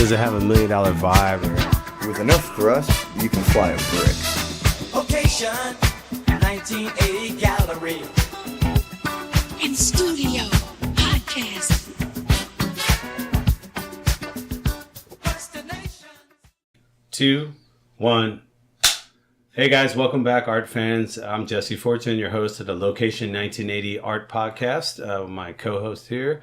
Does it have $1 million vibe? Or... With enough thrust, you can fly a brick. Location, 1980 Gallery. In studio, podcast. Two, one. Hey guys, welcome back, art fans. I'm Jesse Fortune, your host of the Location 1980 Art Podcast. My co-host here,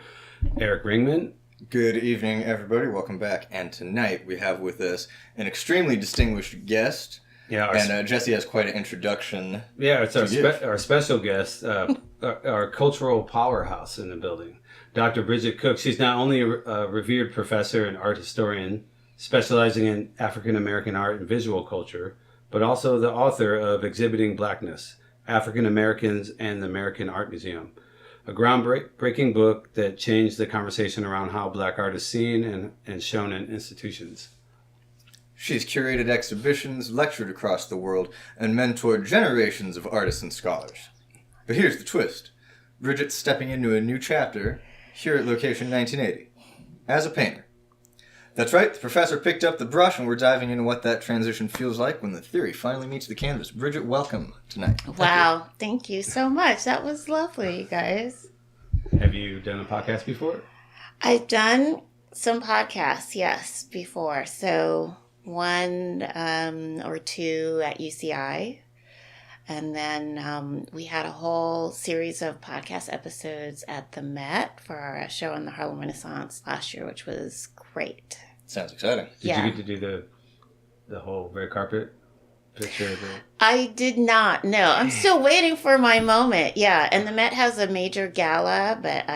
Eric Ringman. Good evening, everybody. Welcome back. And tonight we have with us an extremely distinguished guest. Yeah, and Jesse has quite an introduction. Yeah, it's our special guest, our cultural powerhouse in the building, Dr. Bridget Cook. She's not only a revered professor and art historian, specializing in African American art and visual culture, but also the author of Exhibiting Blackness, African Americans and the American Art Museum, a groundbreaking book that changed the conversation around how Black art is seen and shown in institutions. She's curated exhibitions, lectured across the world, and mentored generations of artists and scholars. But here's the twist. Bridget's stepping into a new chapter here at Location 1980 as a painter. That's right, the professor picked up the brush and we're diving into what that transition feels like when the theory finally meets the canvas. Bridget, welcome tonight. Wow, thank you so much. That was lovely, you guys. Have you done a podcast before? I've done some podcasts, yes, before. So one or two at UCI. And then we had a whole series of podcast episodes at the Met for our show on the Harlem Renaissance last year, which was great. Sounds exciting. Did you get to do the whole red carpet picture? I did not. No, I'm still waiting for my moment. Yeah, and the Met has a major gala, but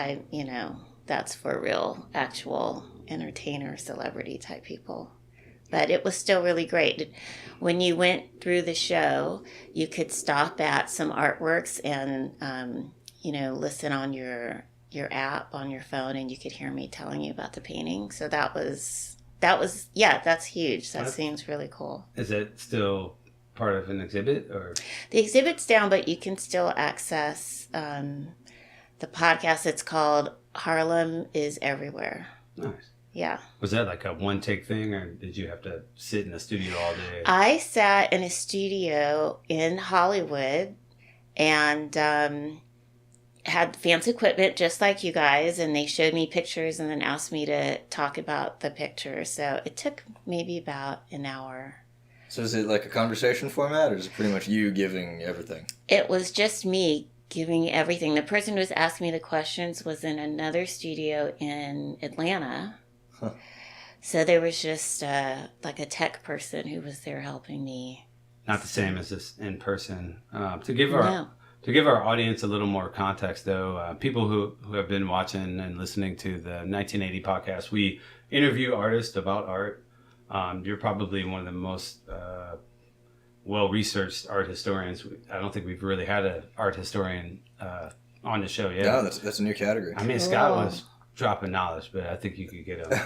that's for real, actual entertainer, celebrity type people. But it was still really great. When you went through the show, you could stop at some artworks and, listen on your app on your phone, and you could hear me telling you about the painting. So that's huge. That seems really cool. Is it still part of an exhibit, or? The exhibit's down, but you can still access the podcast. It's called Harlem is Everywhere. Nice. Yeah. Was that like a one-take thing, or did you have to sit in the studio all day? I sat in a studio in Hollywood and had fancy equipment just like you guys, and they showed me pictures and then asked me to talk about the pictures. So it took maybe about an hour. So is it like a conversation format, or is it pretty much you giving everything? It was just me giving everything. The person who was asking me the questions was in another studio in Atlanta. Huh. So there was just like a tech person who was there helping me. Not the same as this in person. To give our audience a little more context, though, people who have been watching and listening to the 1980 podcast, we interview artists about art. You're probably one of the most well-researched art historians. I don't think we've really had an art historian on the show yet. No, that's a new category. I mean, Scott was dropping knowledge, but I think you could get him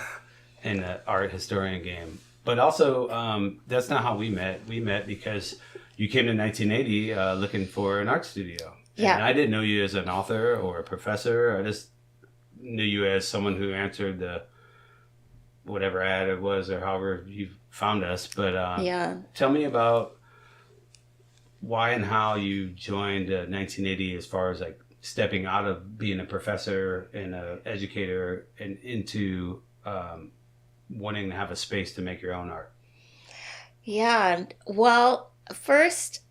in the art historian game. But also, that's not how we met. We met because you came to 1980 looking for an art studio. Yeah. And I didn't know you as an author or a professor. I just knew you as someone who answered the whatever ad it was or however you found us. But tell me about why and how you joined 1980 as far as like stepping out of being a professor and an educator and into wanting to have a space to make your own art. Yeah. Well, first,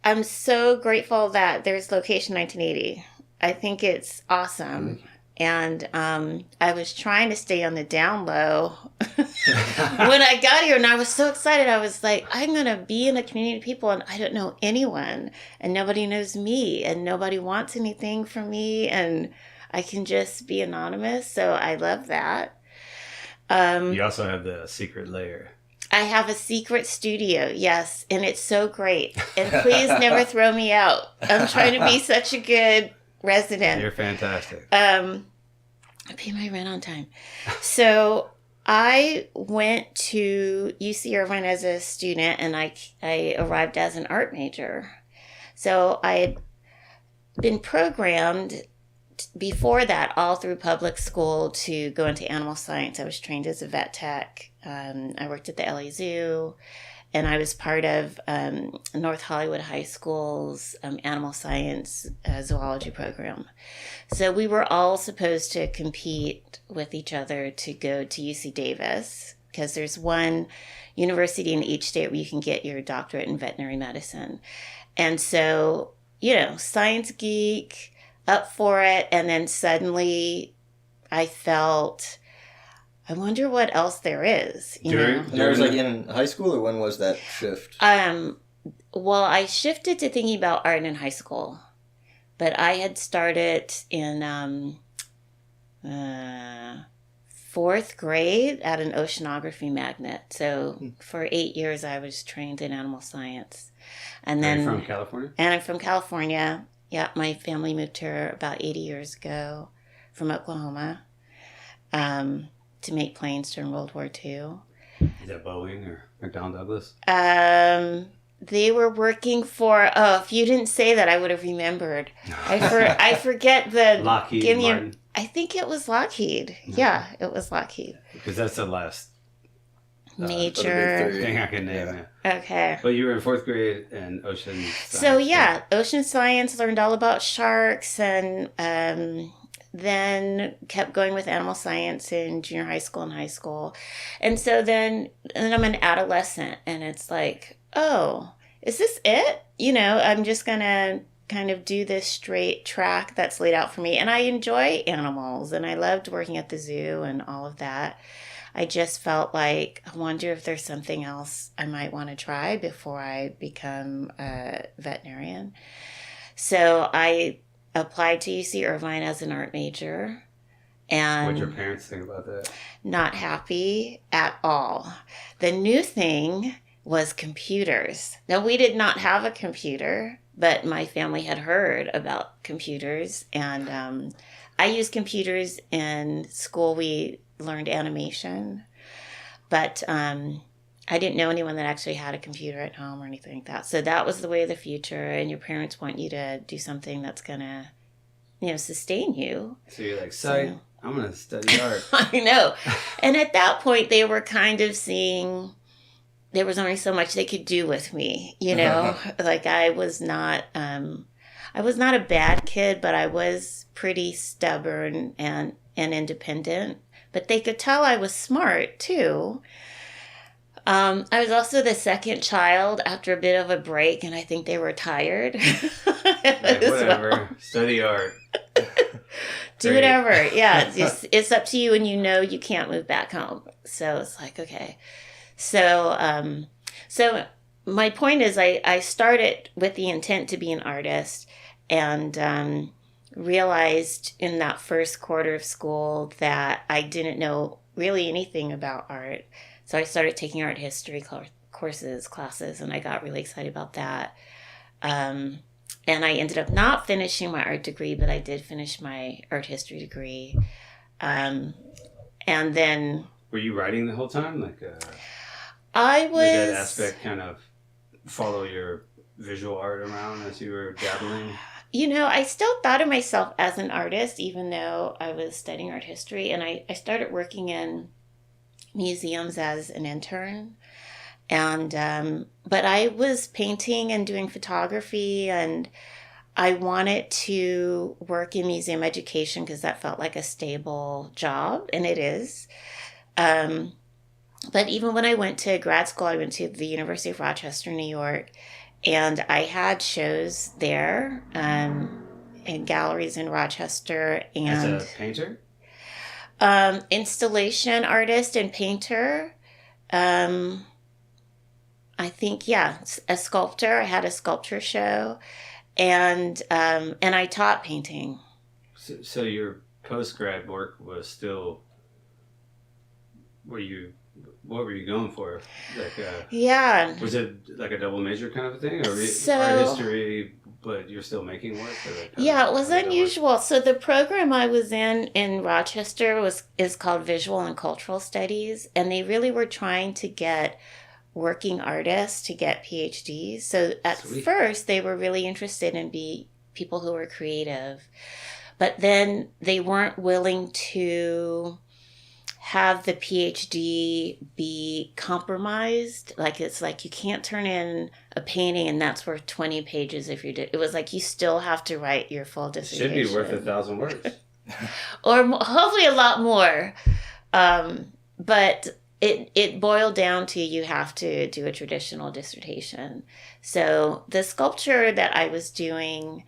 I'm so grateful that there's Location 1980. I think it's awesome. And I was trying to stay on the down low when I got here, and I was so excited. I was like, I'm going to be in a community of people, and I don't know anyone, and nobody knows me, and nobody wants anything from me, and I can just be anonymous. So I love that. You also have the secret layer. I have a secret studio, yes, and it's so great. And please never throw me out. I'm trying to be such a good resident. You're fantastic. I pay my rent on time. So I went to UC Irvine as a student, and I arrived as an art major. So I had been programmed before that, all through public school to go into animal science, I was trained as a vet tech. I worked at the LA Zoo, and I was part of North Hollywood High School's animal science zoology program. So we were all supposed to compete with each other to go to UC Davis, because there's one university in each state where you can get your doctorate in veterinary medicine. And so, science geek, up for it. And then suddenly I felt, I wonder what else there is. And that was like in high school, or when was that shift? Well, I shifted to thinking about art in high school, but I had started in fourth grade at an oceanography magnet. So for 8 years, I was trained in animal science. And then, Are you from California? And I'm from California. Yeah, my family moved here about 80 years ago from Oklahoma to make planes during World War II. Is that Boeing or McDonnell Douglas? They were working for, if you didn't say that, I would have remembered. I forget the... Lockheed Martin. I think it was Lockheed. Yeah, it was Lockheed. Because that's the last major thing I can name. Yeah. Okay. But you were in fourth grade in ocean science. So yeah, ocean science, learned all about sharks, and then kept going with animal science in junior high school and high school. And so then I'm an adolescent, and it's like, oh, is this it? I'm just going to kind of do this straight track that's laid out for me. And I enjoy animals, and I loved working at the zoo and all of that. I just felt like, I wonder if there's something else I might want to try before I become a veterinarian. So I applied to UC Irvine as an art major. And what did your parents think about that? Not happy at all. The new thing was computers. Now, we did not have a computer, but my family had heard about computers. And I used computers in school. We learned animation, but I didn't know anyone that actually had a computer at home or anything like that. So that was the way of the future, and your parents want you to do something that's gonna, sustain you. So you're like, I'm gonna study art. I know. And at that point, they were kind of seeing there was only so much they could do with me, like I was not a bad kid, but I was pretty stubborn and independent. But they could tell I was smart, too. I was also the second child after a bit of a break, and I think they were tired. Whatever. Well. Study art. Do whatever. Yeah, it's up to you, and you can't move back home. So it's like, okay. So my point is I started with the intent to be an artist, and realized in that first quarter of school that I didn't know really anything about art. So I started taking art history classes, and I got really excited about that. And I ended up not finishing my art degree, but I did finish my art history degree. And then... Were you writing the whole time? I was... Did that aspect kind of follow your visual art around as you were dabbling? I still thought of myself as an artist, even though I was studying art history. And I started working in museums as an intern. And but I was painting and doing photography, and I wanted to work in museum education because that felt like a stable job, and it is. But even when I went to grad school, I went to the University of Rochester, New York, and I had shows there in galleries in Rochester. And as a painter? Installation artist and painter. I think, yeah, a sculptor. I had a sculpture show, and I taught painting. So your post-grad work was still, what were you going for? Yeah. Was it like a double major kind of a thing? Or So, art history, but you're still making work? Yeah, it was unusual. So the program I was in Rochester is called Visual and Cultural Studies, and they really were trying to get working artists to get PhDs. So at first they were really interested in people who were creative. But then they weren't willing to have the PhD be compromised. Like, it's like you can't turn in a painting and that's worth 20 pages if you did. It was like you still have to write your full dissertation. Should be worth 1,000 words. Or hopefully a lot more. But it boiled down to you have to do a traditional dissertation. So the sculpture that I was doing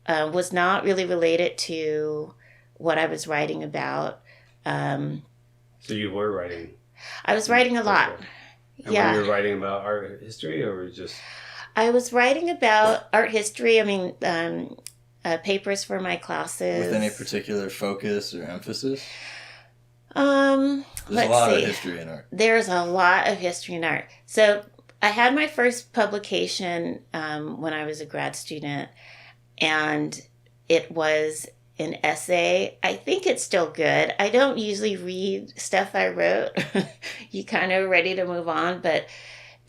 was not really related to what I was writing about. So you were writing. I was writing a lot. And Yeah. were you writing about art history or just... I was writing about art history. I mean, papers for my classes. With any particular focus or emphasis? Let's There's a lot see. of history in art. There's a lot of history in art. So I had my first publication when I was a grad student, and it was an essay. I think it's still good. I don't usually read stuff I wrote. You kind of ready to move on, but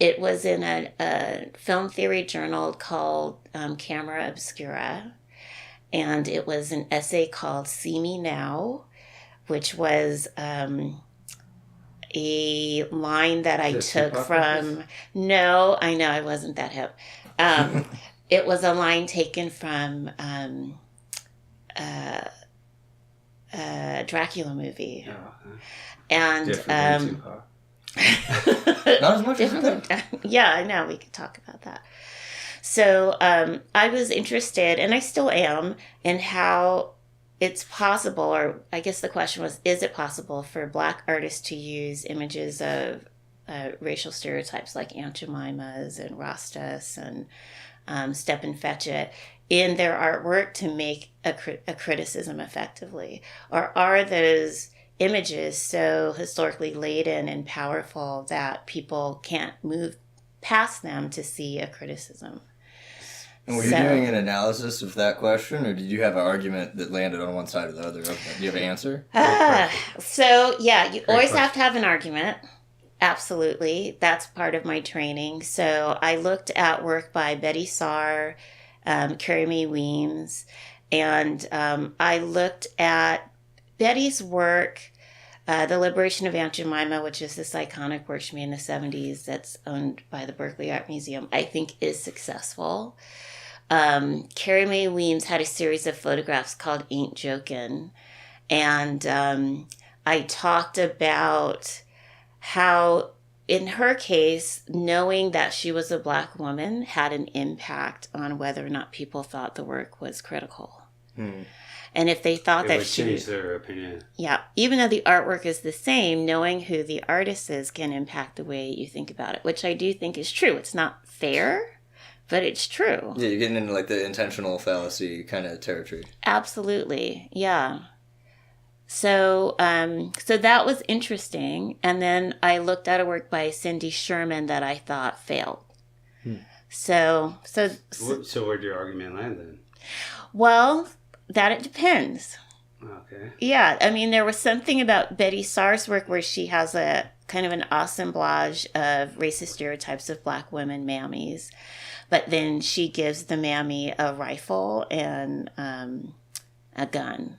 it was in a film theory journal called Camera Obscura, and it was an essay called See Me Now, which was a line that I took from... No, I know, I wasn't that hip. It was a line taken from Dracula movie. Oh, okay. And Different than Tupac. Not as much as that. Yeah, I know. We could talk about that. So I was interested, and I still am, in how it's possible, or I guess the question was, is it possible for Black artists to use images of racial stereotypes like Aunt Jemima's and Rastas and Stepin Fetchit in their artwork to make a criticism effectively? Or are those images so historically laden and powerful that people can't move past them to see a criticism? And were you doing an analysis of that question, or did you have an argument that landed on one side or the other? Okay. Do you have an answer? So, yeah, you always question. have to have an argument. Absolutely. That's part of my training. So I looked at work by Betty Saar, Carrie Mae Weems, and I looked at Betty's work, The Liberation of Aunt Jemima, which is this iconic work she made in the 70s that's owned by the Berkeley Art Museum, I think is successful. Carrie Mae Weems had a series of photographs called Ain't Jokin', and I talked about how, in her case, knowing that she was a Black woman had an impact on whether or not people thought the work was critical. And if they thought It that would she... change their opinion. Yeah, even though the artwork is the same, knowing who the artist is can impact the way you think about it, which I do think is true. It's not fair, but it's true. Yeah, you're getting into like the intentional fallacy kind of territory. Absolutely, yeah. So that was interesting. And then I looked at a work by Cindy Sherman that I thought failed. So where'd your argument land then? well, that it depends. Okay. Yeah, I mean, there was something about Betty Saar's work where she has a kind of an assemblage of racist stereotypes of Black women mammies, but then she gives the mammy a rifle and a gun.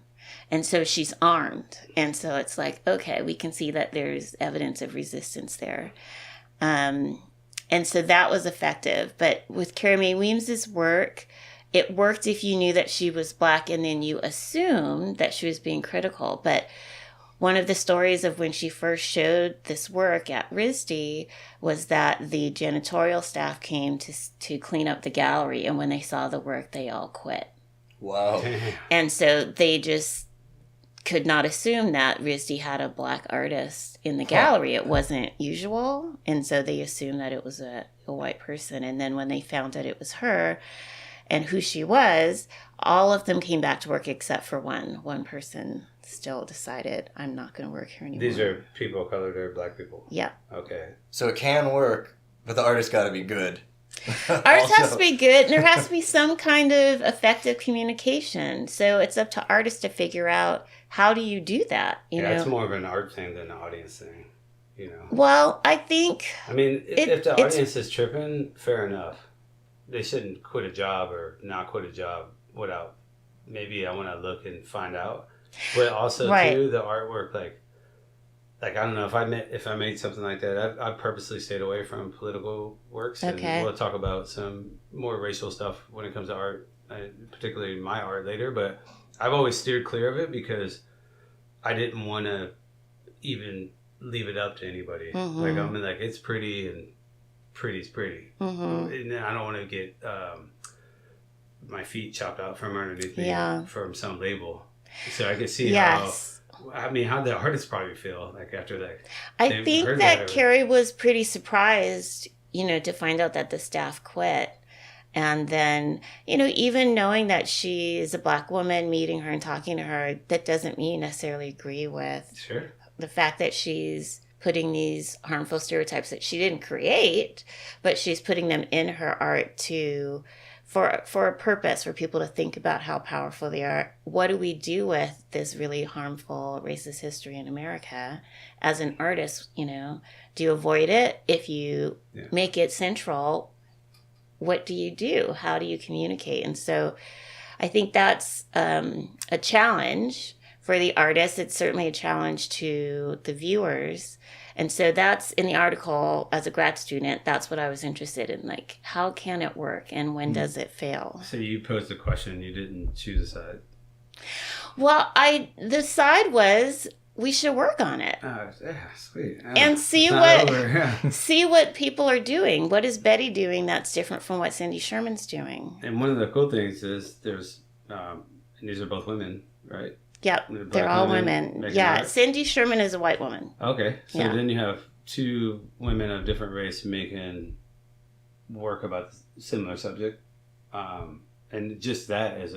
And so she's armed. And so it's like, okay, we can see that there's evidence of resistance there. And so that was effective. But with Carrie Mae Weems's work, it worked if you knew that she was Black and then you assumed that she was being critical. But one of the stories of when she first showed this work at RISD was that the janitorial staff came to clean up the gallery. And when they saw the work, they all quit. Wow. And so they just could not assume that RISD had a Black artist in the gallery. It wasn't usual. And so they assumed that it was a white person. And then when they found that it was her and who she was, all of them came back to work except for one. One person still decided, I'm not going to work here anymore. These are people of color, they're Black people. Yeah. Okay. So it can work, but the artist got to be good. Art has to be good, and there has to be some kind of effective communication. So it's up to artists to figure out, how do you do that? You know? It's more of an art thing than an audience thing, you know. Well, I think... I mean, if the it's- audience is tripping, fair enough. They shouldn't quit a job or not quit a job without maybe I want to look and find out. But also Right. too, the artwork, like I don't know, if I made something like that, I purposely stayed away from political works, and Okay. we'll talk about some more racial stuff when it comes to art, particularly my art later. But I've always steered clear of it because I didn't want to even leave it up to anybody. Mm-hmm. Like I'm like, it's pretty, and pretty's pretty, Mm-hmm. and then I don't want to get my feet chopped out from underneath me Yeah. from some label. So I could see Yes. how the artists probably feel like after that. I They've think heard that that. Carrie was pretty surprised, to find out that the staff quit. And then, even knowing that she is a Black woman, meeting her and talking to her, that doesn't mean you necessarily agree with Sure. the fact that she's putting these harmful stereotypes that she didn't create, but she's putting them in her art for a purpose, for people to think about how powerful they are. What do we do with this really harmful racist history in America as an artist? Do you avoid it? If you make it central, what do you do? How do you communicate? And so I think that's a challenge for the artist. It's certainly a challenge to the viewers. And so that's in the article. As a grad student, that's what I was interested in. Like, how can it work and when does it fail? So you posed a question, you didn't choose a side. Well, the side was we should work on it Yeah, sweet. and see It's not what over. Yeah. see what people are doing. What is Betty doing that's different from what Cindy Sherman's doing? And one of the cool things is there's, and these are both women, right? Yep, Black they're all women women. making Yeah, art? Cindy Sherman is a white woman. Okay, so Yeah. then you have two women of different race making work about similar subject, and just that is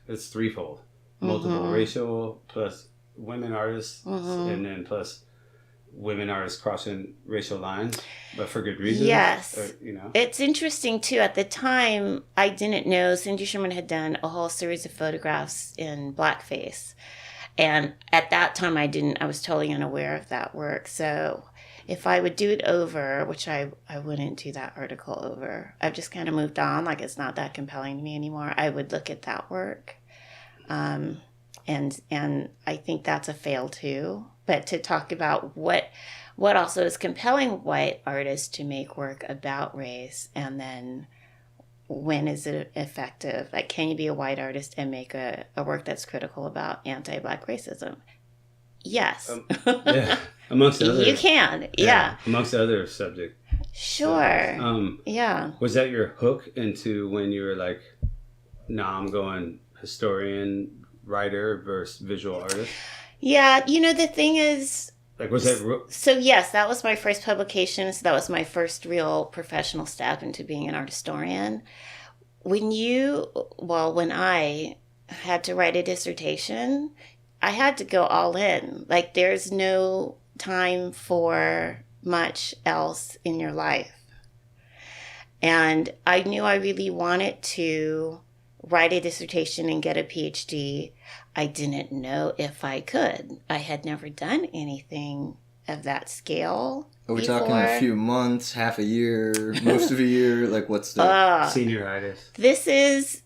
it's threefold: multiple Mhm. racial plus women artists, Mhm. and then plus women artists crossing racial lines, but for good reasons. Yes. Or. It's interesting too. At the time, I didn't know Cindy Sherman had done a whole series of photographs in blackface. And at that time, I was totally unaware of that work. So if I would do it over, which I wouldn't do that article over, I've just kind of moved on. Like, it's not that compelling to me anymore. I would look at that work. And I think that's a fail too. But to talk about what also is compelling white artists to make work about race, and then when is it effective? Like, can you be a white artist and make a work that's critical about anti-Black racism? Yes. Yeah, amongst other. You can. Yeah. Amongst other subject. Sure. Yeah. Was that your hook into when you were like, nah, I'm going historian, writer versus visual artist? Yeah. The thing is, Like, was that... so yes, that was my first publication. So that was my first real professional step into being an art historian. When I had to write a dissertation, I had to go all in. Like, there's no time for much else in your life. And I knew I really wanted to write a dissertation and get a Ph.D. I didn't know if I could. I had never done anything of that scale. Are we before. talking a few months, half a year, most of a year? Like, what's the... Senioritis. This is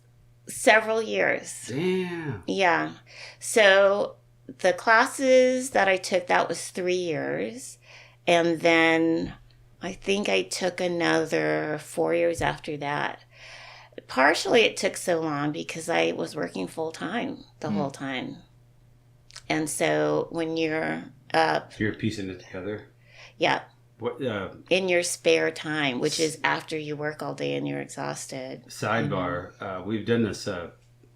several years. Damn. Yeah. So the classes that I took, that was 3 years. And then I think I took another 4 years after that. Partially it took so long because I was working full time the whole time. And so when you're up... You're piecing it together. Yeah. What In your spare time, which is after you work all day and you're exhausted. sidebar? We've done this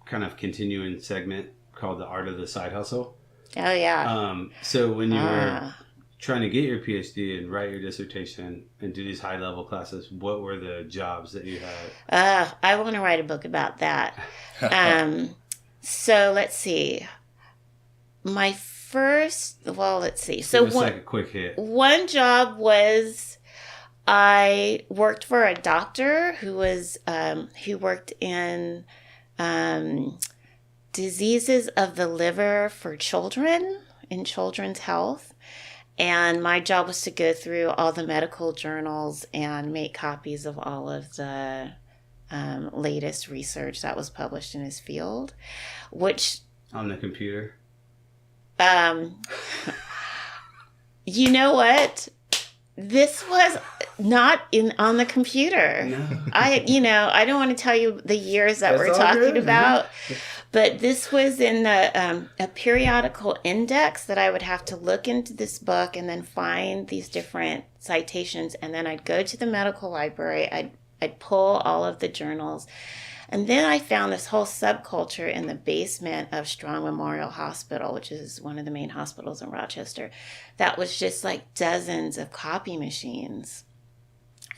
kind of continuing segment called the Art of the Side Hustle. Oh, yeah. So when you were trying to get your PhD and write your dissertation and do these high level classes, what were the jobs that you had? I want to write a book about that. So let's see. My first, let's see. So It's like a quick hit. one job was I worked for a doctor who worked in diseases of the liver for children, in children's health. And my job was to go through all the medical journals and make copies of all of the latest research that was published in his field, which On the computer. you know what? This was not on the computer. No. I don't want to tell you the years that That's we're all talking good, about, but this was in the a periodical index that I would have to look into this book and then find these different citations, and then I'd go to the medical library. I'd pull all of the journals. And then I found this whole subculture in the basement of Strong Memorial Hospital, which is one of the main hospitals in Rochester, that was just like dozens of copy machines.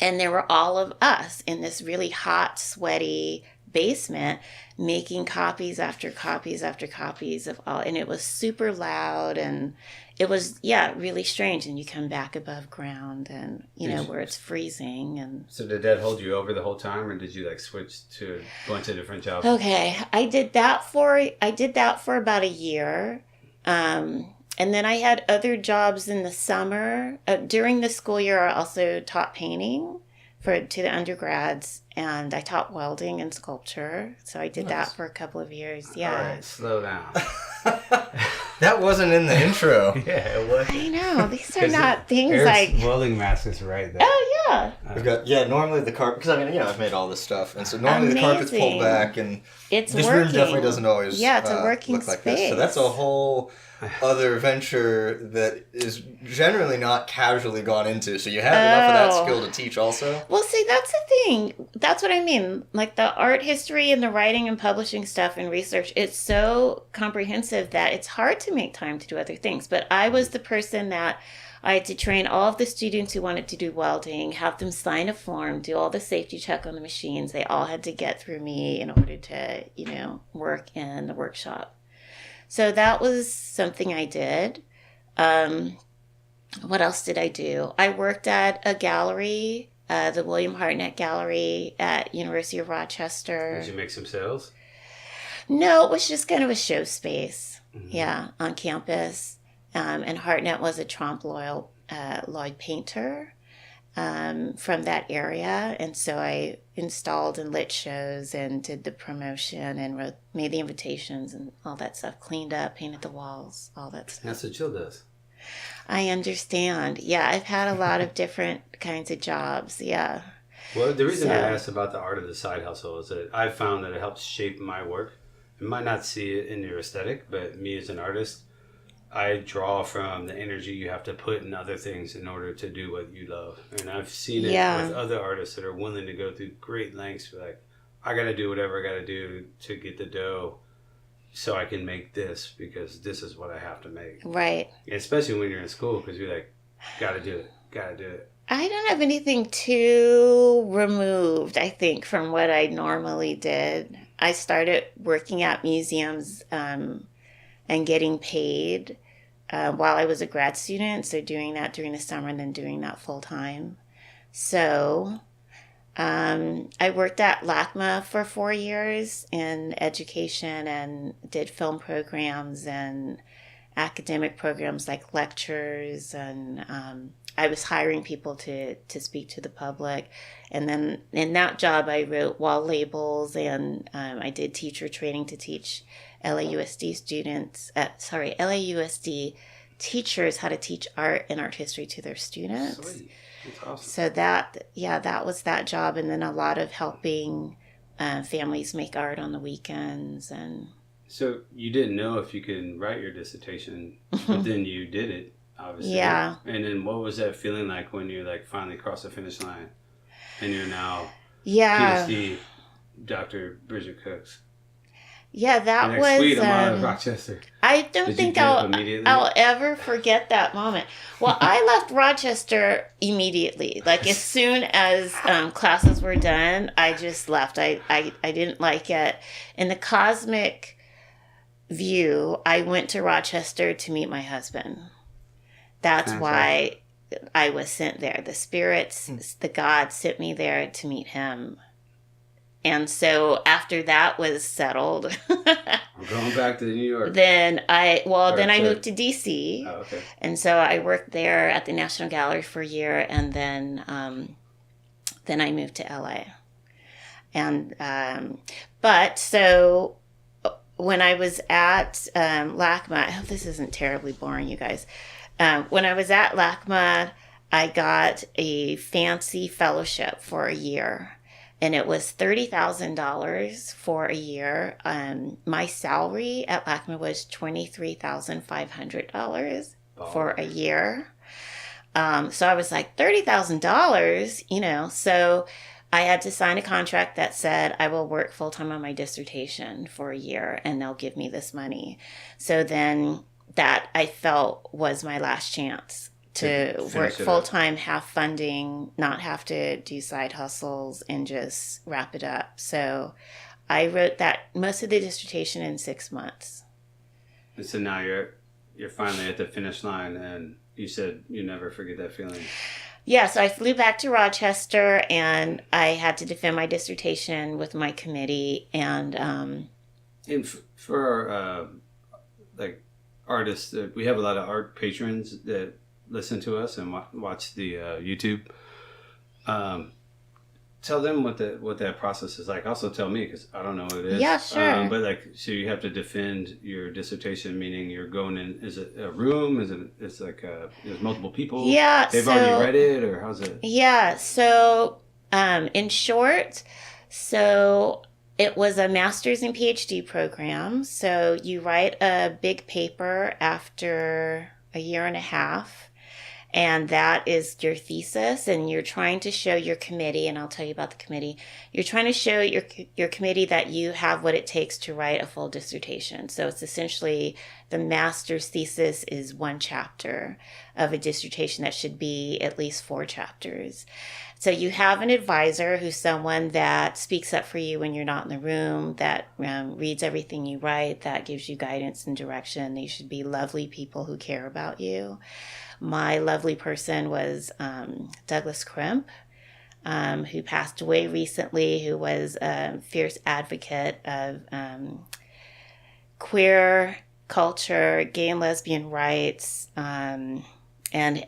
And there were all of us in this really hot, sweaty basement making copies after copies after copies of all. And it was super loud, and it was, really strange. And you come back above ground and, where it's freezing. And So did that hold you over the whole time, or did you like switch to a bunch of different jobs? okay, I did that for about a year. And then I had other jobs in the summer. During the school year, I also taught painting to the undergrads, and I taught welding and sculpture. So I did that for a couple of years. Yeah. All right, slow down. That wasn't in the intro. Yeah, it was. I know. These are not things Eric's like, welding mask is right there. oh, yeah. We've got normally the carpet, because I've made all this stuff, and so normally the carpet's pulled Amazing. back, and It's this working. room definitely doesn't always Yeah, it's a working look like this. space. So that's a whole other venture that is generally not casually gone into. So you have enough of that Oh. skill to teach also. Well, see, that's the thing. That's what I mean. Like the art history and the writing and publishing stuff and research, it's so comprehensive that it's hard to make time to do other things. But I was the person that I had to train all of the students who wanted to do welding, have them sign a form, do all the safety check on the machines. They all had to get through me in order to, work in the workshop. So that was something I did. What else did I do? I worked at a gallery, the William Hartnett Gallery at University of Rochester. Did you make some sales? No, it was just kind of a show space. Yeah, on campus. And Hartnett was a Trompe Lloyd painter from that area. And so I installed and lit shows and did the promotion and made the invitations and all that stuff. Cleaned up, painted the walls, all that stuff. That's what Jill does. I understand. Yeah, I've had a lot of different kinds of jobs. Yeah. Well, the reason I So- asked about the art of the side hustle is that I found that it helps shape my work. You might not see it in your aesthetic, but me as an artist, I draw from the energy you have to put in other things in order to do what you love. And I've seen it Yeah. with other artists that are willing to go through great lengths for like, I got to do whatever I got to do to get the dough so I can make this because this is what I have to make. Right. Especially when you're in school because you're like, got to do it, got to do it. I don't have anything too removed, I think, from what I normally did. I started working at museums and getting paid while I was a grad student. So doing that during the summer and then doing that full time. So I worked at LACMA for 4 years in education and did film programs and academic programs like lectures, and I was hiring people to speak to the public. And then in that job, I wrote wall labels, and I did teacher training to teach LAUSD LAUSD teachers how to teach art and art history to their students. Sweet. That's awesome. So that was that job. And then a lot of helping families make art on the weekends. And So you didn't know if you could write your dissertation, but then you did it, obviously. Yeah. And then what was that feeling like when you like finally crossed the finish line and you're now yeah, Ph.D. Dr. Bridget Cooks? yeah, that Next was. week I'm out of Rochester. I don't Did you think get up immediately? I'll ever forget that moment. Well, I left Rochester immediately. Like as soon as classes were done, I just left. I didn't like it. In the cosmic view, I went to Rochester to meet my husband. That's Fantastic. why I was sent there. The spirits, the God sent me there to meet him. And so after that was settled, I'm going back to New York. then I Sorry. moved to DC. Oh, okay. And so I worked there at the National Gallery for a year, and then I moved to LA. And but so when I was at LACMA, I hope this isn't terribly boring, you guys. When I was at LACMA, I got a fancy fellowship for a year, and it was $30,000 for a year. My salary at LACMA was $23,500 for a year. So I was like, $30,000, you know, so I had to sign a contract that said I will work full-time on my dissertation for a year and they'll give me this money. So then that I felt was my last chance to work full-time, have funding, not have to do side hustles, and just wrap it up. So I wrote that most of the dissertation in 6 months. And so now you're finally at the finish line, and you said you never forget that feeling. Yeah, so I flew back to Rochester, and I had to defend my dissertation with my committee. And for our, like artists, we have a lot of art patrons that listen to us and watch the YouTube. Tell them what that process is like. Also tell me, because I don't know what it is. Yeah, sure. But like, so you have to defend your dissertation, meaning you're going in. Is it a room? It's like there's multiple people. Yeah, they've already read it, or how's it? Yeah. So, in short, so it was a master's and Ph.D. program. So you write a big paper after a year and a half. And that is your thesis, and you're trying to show your committee, and I'll tell you about the committee. You're trying to show your committee that you have what it takes to write a full dissertation. So it's essentially the master's thesis is 1 chapter of a dissertation that should be at least 4 chapters. So you have an advisor who's someone that speaks up for you when you're not in the room, that reads everything you write, that gives you guidance and direction. They should be lovely people who care about you. My lovely person was Douglas Crimp, who passed away recently, who was a fierce advocate of queer culture, gay and lesbian rights, and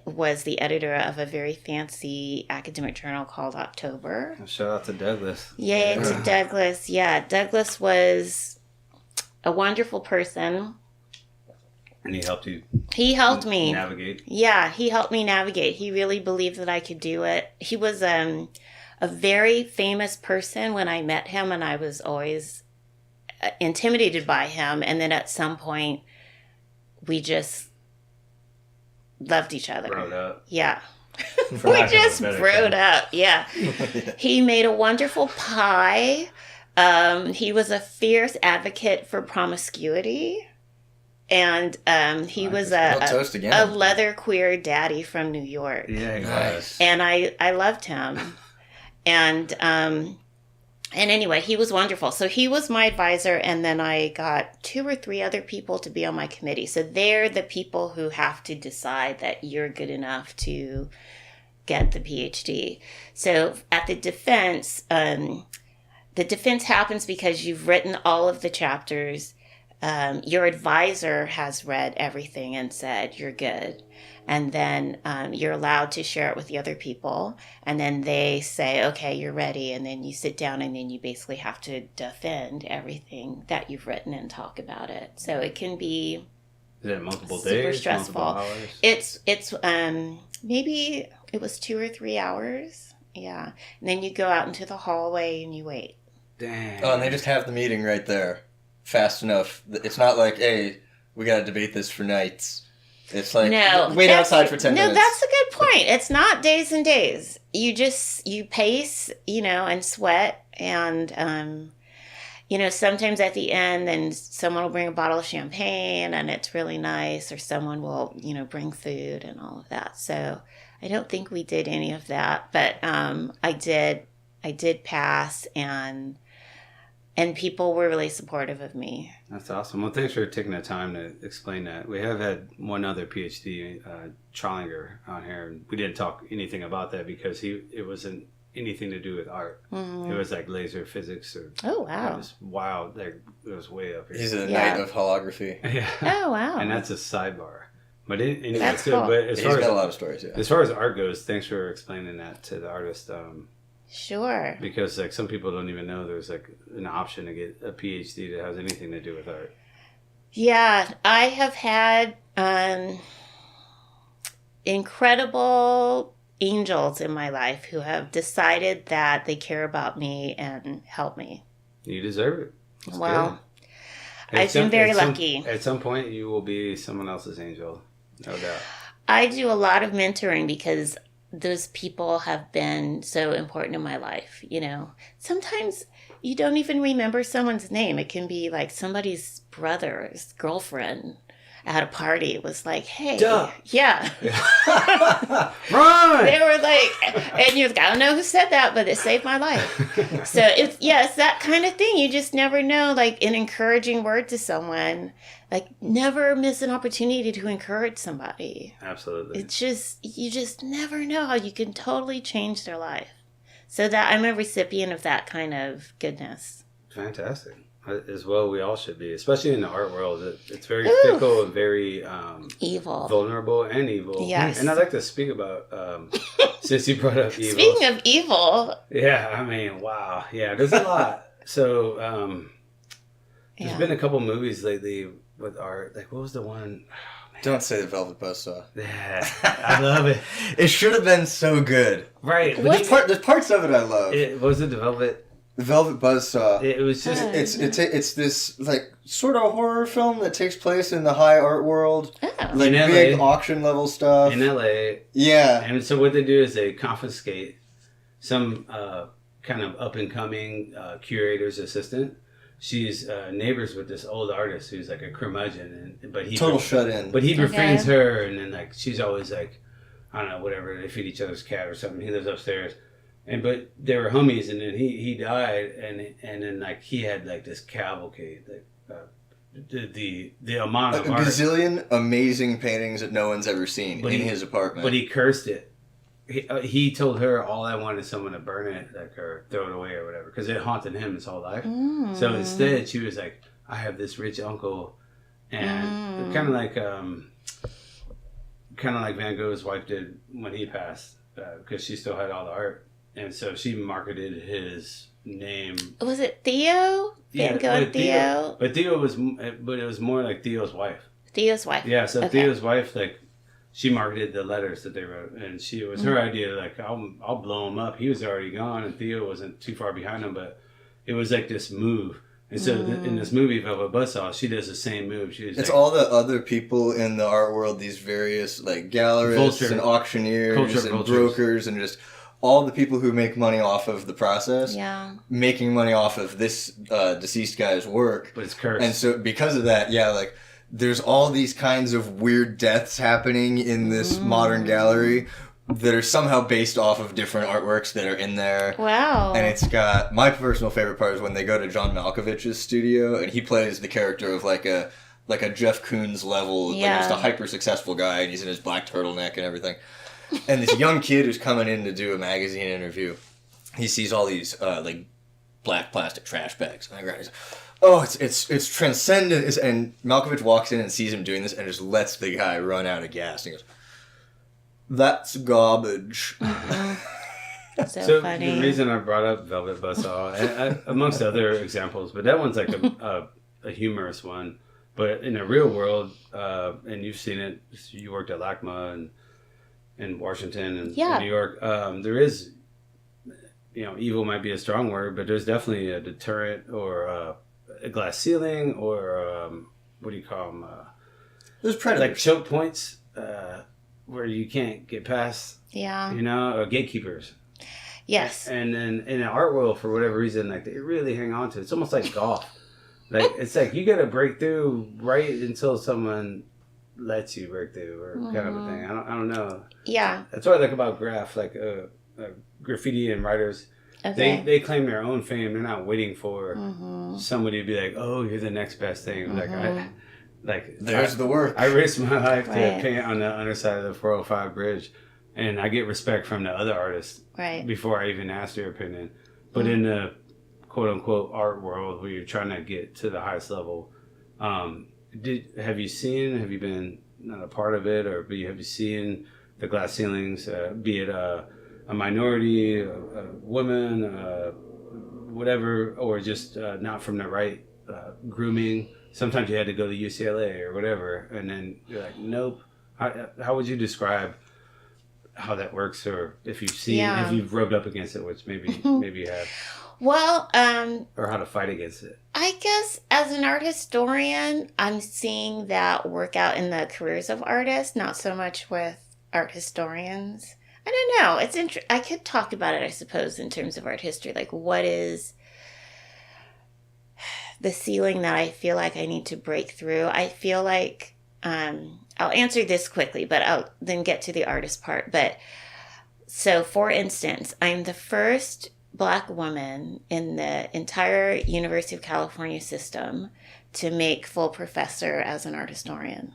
was the editor of a very fancy academic journal called October. Shout out to Douglas. Yay to Douglas. Yeah, Douglas was a wonderful person. And he helped you. He helped me navigate. Yeah, he helped me navigate. He really believed that I could do it. He was a very famous person when I met him, and I was always intimidated by him. And then at some point, we just loved each other. Broed up. Yeah. We just broed up. Yeah. He made a wonderful pie. He was a fierce advocate for promiscuity. And he was a leather queer daddy from New York. Yeah, he was. And I loved him. And anyway, he was wonderful. So he was my advisor, and then I got 2 or 3 other people to be on my committee. So they're the people who have to decide that you're good enough to get the PhD. So at the defense happens because you've written all of the chapters. Your advisor has read everything and said you're good. And then you're allowed to share it with the other people. And then they say, okay, you're ready. And then you sit down, and then you basically have to defend everything that you've written and talk about it. So it can be Is it multiple super days? stressful. Multiple hours? It's maybe it was 2 or 3 hours. Yeah. And then you go out into the hallway and you wait. Damn. Oh, and they just have the meeting right there. Fast enough. It's not like, hey, we got to debate this for nights. It's like, wait outside for 10 minutes. No, that's a good point. It's not days and days. You pace, and sweat. And, sometimes at the end, then someone will bring a bottle of champagne and it's really nice. Or someone will, bring food and all of that. So I don't think we did any of that. But I did pass, and people were really supportive of me. That's awesome. Well, thanks for taking the time to explain that. We have had one other PhD, Trollinger, on here, and we didn't talk anything about that because it wasn't anything to do with art. Mm-hmm. It was like laser physics or wow, it was wild. Like it was way up here. He's a knight of holography. Yeah. Oh wow. And that's a sidebar. But anyway, that's cool. But he's got a lot of stories. Yeah. As far as art goes, thanks for explaining that to the artist. Sure. Because like some people don't even know there's like an option to get a PhD that has anything to do with art. Yeah, I have had incredible angels in my life who have decided that they care about me and help me. You deserve it. It's Well, good. I've been very lucky. At some point, you will be someone else's angel, no doubt. I do a lot of mentoring because those people have been so important in my life. You know, sometimes you don't even remember someone's name. It can be like somebody's brother's girlfriend at a party was like, hey, Duh. yeah. Run! They were like, and you're like, I don't know who said that, but it saved my life. So it's that kind of thing. You just never know, like an encouraging word to someone, like never miss an opportunity to encourage somebody. Absolutely. It's just, you just never know how you can totally change their life. So that I'm a recipient of that kind of goodness. Fantastic. As well, we all should be, especially in the art world. It's very Ooh. fickle and very Evil. vulnerable and evil. Yes. And I'd like to speak about, since you brought up evil. Speaking of evil. Yeah, I mean, wow. Yeah, there's a lot. So, there's been a couple movies lately with art. Like, what was the one? Oh, Don't say the Velvet Buzzsaw. yeah, I love it. It should have been so good. Right. But What's There's parts of it I love. it was it the Velvet. The Velvet Buzzsaw. It was just It's this like sort of horror film that takes place in the high art world, Oh. like In LA. big auction level stuff. in LA. Yeah, And so what they do is they confiscate some kind of up and coming curator's assistant. She's neighbors with this old artist who's like a curmudgeon, but he total shut in. But he Okay. befriends her, and then like she's always like, I don't know, whatever. They feed each other's cat or something. He lives upstairs, but they were homies, and then he died, and then like he had like this cavalcade, like the amount of a art. gazillion amazing paintings that no one's ever seen But in he- his apartment. But he cursed it. He told her all I wanted is someone to burn it, like or throw it away or whatever, because it haunted him his whole life. Mm. So instead, she was like, "I have this rich uncle," and kind of like Van Gogh's wife did when he passed, because she still had all the art, and so she marketed his name. Was it Theo? Van Gogh but Theo? But Theo was, but it was more like Theo's wife. Theo's wife. Yeah, so Okay. Theo's wife, like, she marketed the letters that they wrote, and it was her idea, like, I'll blow him up. He was already gone, and Theo wasn't too far behind him, but it was like this move. And so in this movie, Velvet Buzzsaw, she does the same move. She was it's like, all the other people in the art world, these various like gallerists Vulture. and auctioneers Culture and vultures. brokers and just all the people who make money off of the process, Yeah. making money off of this deceased guy's work. but it's cursed. And so because of that, yeah, like there's all these kinds of weird deaths happening in this modern gallery that are somehow based off of different artworks that are in there. Wow. And it's got, my personal favorite part is when they go to John Malkovich's studio and he plays the character of like a Jeff Koons level, like Yeah. just a hyper successful guy, and he's in his black turtleneck and everything. And this young kid who's coming in to do a magazine interview, he sees all these like black plastic trash bags on the ground. He's like, oh, it's transcendent. And Malkovich walks in and sees him doing this and just lets the guy run out of gas. And he goes, "That's garbage." So funny. the reason I brought up Velvet Buzzsaw, amongst other examples, but that one's like a humorous one. But in the real world, and you've seen it, you worked at LACMA and in Washington and Yeah. in New York, there is, evil might be a strong word, but there's definitely a deterrent or a glass ceiling or what do you call them? There's predators. Like choke points where you can't get past, Yeah. or gatekeepers. Yes. And then in the art world, for whatever reason, like they really hang on to it. It's almost like golf. Like it's like you got to break through right until someone lets you break through, or kind of a thing. I don't know. Yeah. That's what I like about graph, like graffiti and writers. Okay. They claim their own fame. They're not waiting for somebody to be like, "Oh, you're the next best thing." There's the work. I risked my life to Right. paint on the underside of the 405 bridge, and I get respect from the other artists Right. before I even ask their opinion. But in the quote unquote art world where you're trying to get to the highest level, have you been not a part of it, or have you seen the glass ceilings, be it a minority, a woman, whatever, or just not from the right grooming. Sometimes you had to go to UCLA or whatever, and then you're like, nope. How would you describe how that works, or if you've seen, if you've rubbed up against it, which maybe you have? Well, or how to fight against it? I guess as an art historian, I'm seeing that work out in the careers of artists, not so much with art historians. I don't know. It's I could talk about it, I suppose, in terms of art history. Like, what is the ceiling that I feel like I need to break through? I feel like, I'll answer this quickly, but I'll then get to the artist part. But so, for instance, I'm the first Black woman in the entire University of California system to make full professor as an art historian.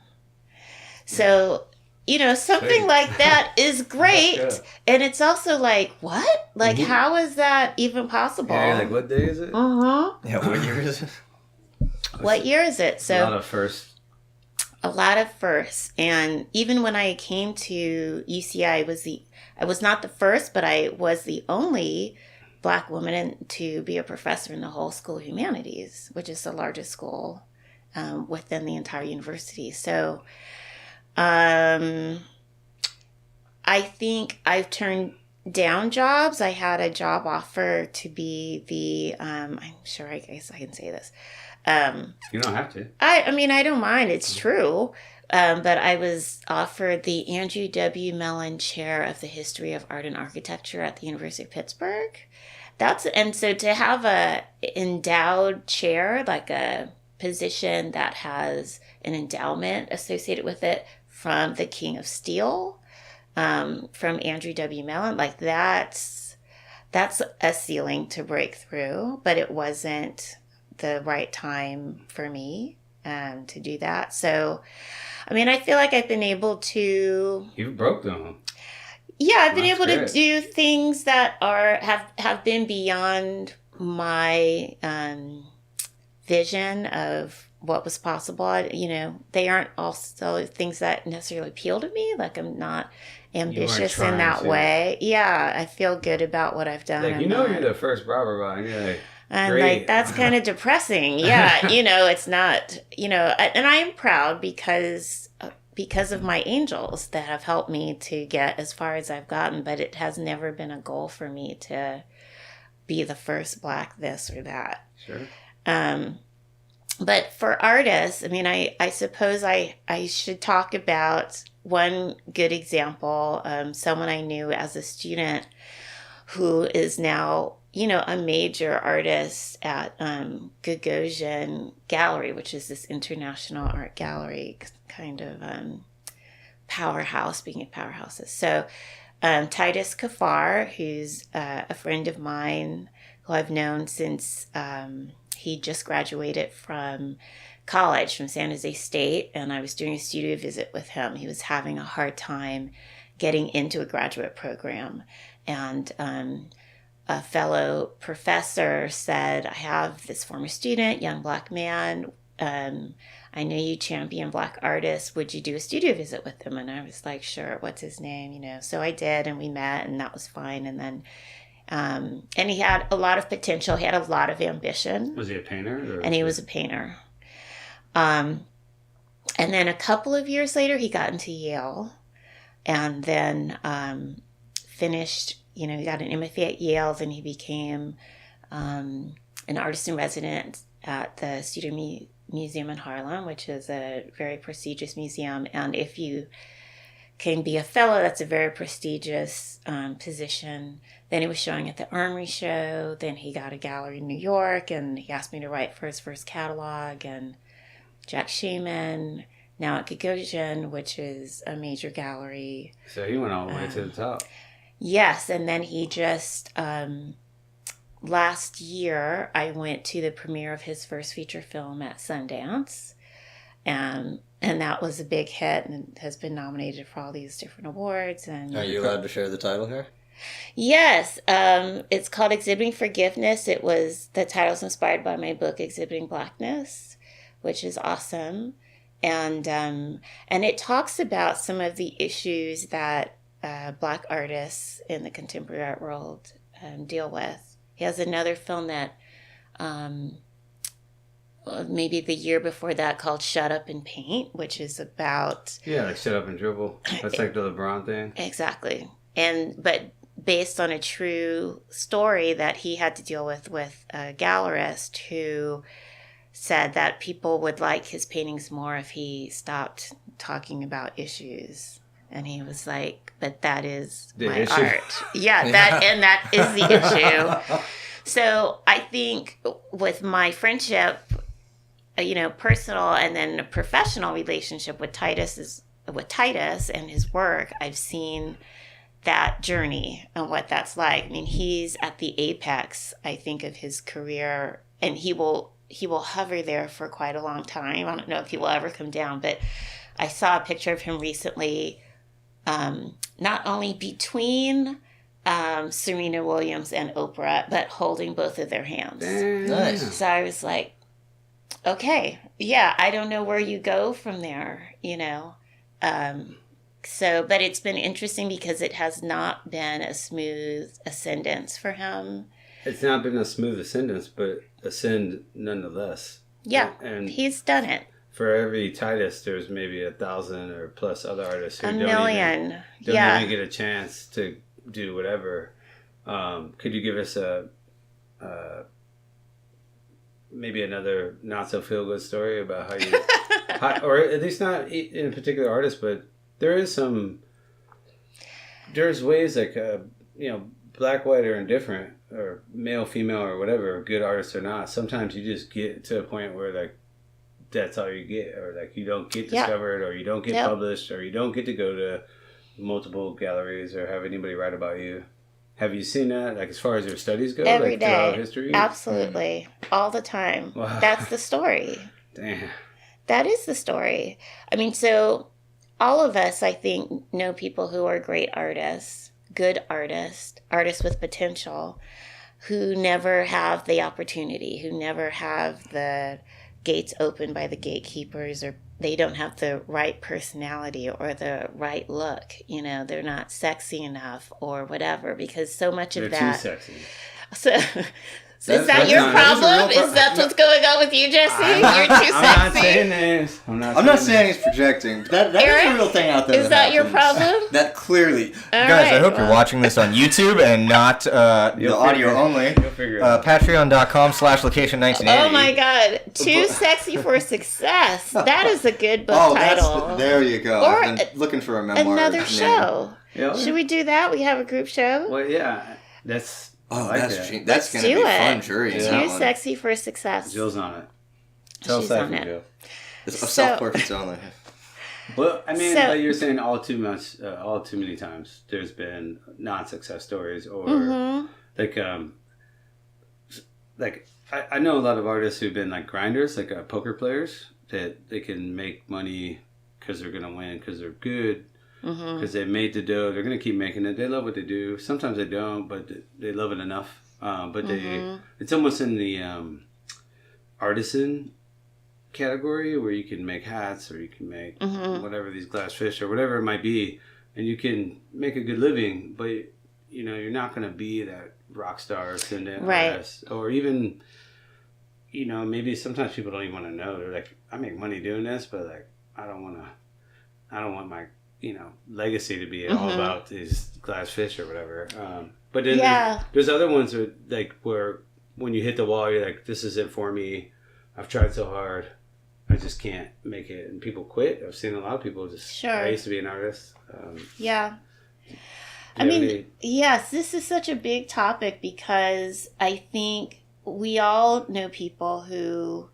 So, something like that is great. And it's also like, what? Like, how is that even possible? Yeah, like, what day is it? Yeah, what year is it? What year is it? So, a lot of firsts. A lot of firsts. And even when I came to UCI, I was not the first, but I was the only Black woman to be a professor in the whole School of Humanities, which is the largest school within the entire university. So I think I've turned down jobs. I had a job offer to be the, I'm sure I guess I can say this. You don't have to. I mean, I don't mind. It's true. But I was offered the Andrew W. Mellon Chair of the History of Art and Architecture at the University of Pittsburgh. And so to have a endowed chair, like a position that has an endowment associated with it from the King of Steel, from Andrew W. Mellon, like that's a ceiling to break through, but it wasn't the right time for me to do that. So, I mean, I feel like I've been able to... You've broke them. Yeah, I've been able to do things that have been beyond my vision of what was possible. They aren't also things that necessarily appeal to me. Like, I'm not ambitious in that way. Yeah, I feel good about what I've done. Like, you're the first Barbara, and you're like, and great. Like, that's kind of depressing. Yeah, it's not, and I am proud because of my angels that have helped me to get as far as I've gotten, but it has never been a goal for me to be the first Black this or that. Sure. But for artists, I mean, I suppose I should talk about one good example, someone I knew as a student who is now, a major artist at Gagosian Gallery, which is this international art gallery kind of powerhouse, speaking of powerhouses. So Titus Kafar, who's a friend of mine who I've known since he just graduated from college, from San Jose State, and I was doing a studio visit with him. He was having a hard time getting into a graduate program. And a fellow professor said, I have this former student, young Black man. I know you champion Black artists. Would you do a studio visit with him? And I was like, sure. What's his name? So I did, and we met, and that was fine. And then, and he had a lot of potential. He had a lot of ambition. Was he a painter? And he was a painter. And then a couple of years later, he got into Yale, and then finished. He got an MFA at Yale. Then he became an artist in residence at the Studio Museum in Harlem, which is a very prestigious museum. And if you can be a fellow, that's a very prestigious position. Then he was showing at the Armory Show. Then he got a gallery in New York, and he asked me to write for his first catalog. And Jack Shaman, now at Gagosian, which is a major gallery. So he went all the way to the top. Yes, and then he just... last year, I went to the premiere of his first feature film at Sundance, and that was a big hit and has been nominated for all these different awards. And are you allowed to share the title here? Yes, it's called Exhibiting Forgiveness. The title's inspired by my book Exhibiting Blackness, which is awesome, and it talks about some of the issues that Black artists in the contemporary art world deal with. He has another film that maybe the year before that called Shut Up and Paint, which is about... Yeah, like Shut Up and Dribble. That's like the LeBron thing. Exactly. But based on a true story that he had to deal with a gallerist who said that people would like his paintings more if he stopped talking about issues. And he was like, but that is my art. Yeah, that is the issue. So I think with my friendship, personal and then a professional relationship with Titus and his work, I've seen that journey and what that's like. I mean, he's at the apex, I think, of his career, and he will hover there for quite a long time. I don't know if he will ever come down, but I saw a picture of him recently, not only between Serena Williams and Oprah, but holding both of their hands. Nice. So I was like, okay, yeah, I don't know where you go from there, but it's been interesting because it has not been a smooth ascendance for him. It's not been a smooth ascendance, but ascend nonetheless. Yeah, and he's done it. For every Titus, there's maybe 1,000 or plus other artists who don't even yeah. get a chance to do whatever. Could you give us maybe another not so feel good story about how you, or at least not in a particular artist, but there's ways like black, white, or indifferent, or male, female, or whatever, good artists or not. Sometimes you just get to a point where like that's all you get, or like you don't get discovered, or you don't get published, or you don't get to go to multiple galleries or have anybody write about you. Have you seen that, like, as far as your studies go? Every like, day. Throughout history? Absolutely. All the time. Wow. That's the story. Damn. That is the story. I mean, so all of us, I think, know people who are great artists, good artists with potential, who never have the opportunity, who never have the gates opened by the gatekeepers, or they don't have the right personality or the right look. They're not sexy enough or whatever, because so much of They're that. too sexy. So is that your problem? Is that what's going on with you, Jesse? You're too sexy. I'm not saying this. I'm not saying he's projecting. That Eric, is a real thing out there. Is that your problem? That clearly. All Guys, right, I hope you're watching this on YouTube and not the audio only. You'll figure it out. Patreon.com/location1980. Oh my God. Too sexy for success. That is a good book title. There you go. Or I've been looking for a memoir. Another name. show. Yeah. Should we do that? We have a group show? Well, yeah. That's. Oh, I like that's that. that's going to do be it. fun jury. Yeah. Too sexy for success. Jill's on it. Tell She's Cypher, on it. Jill. It's So- self-portraits only. Well, I mean, So- like you're saying, all too many times there's been non-success stories, or like I know a lot of artists who've been like grinders, like poker players, that they can make money because they're gonna win, because they're good, because they made the dough. They're gonna keep making it. They love what they do. Sometimes they don't, but they love it enough. But it's almost in the artisan category, where you can make hats, or you can make whatever, these glass fish or whatever it might be, and you can make a good living, but you're not going to be that rock star ascendant artist, or even maybe sometimes people don't even want to know. They're like, I make money doing this, but like I don't want my legacy to be all about these glass fish or whatever. But then there's other ones where when you hit the wall, you're like, this isn't for me. I've tried so hard, I just can't make it, and people quit. I've seen a lot of people just. Sure. I used to be an artist. Yeah. I mean, yes, this is such a big topic, because I think we all know people who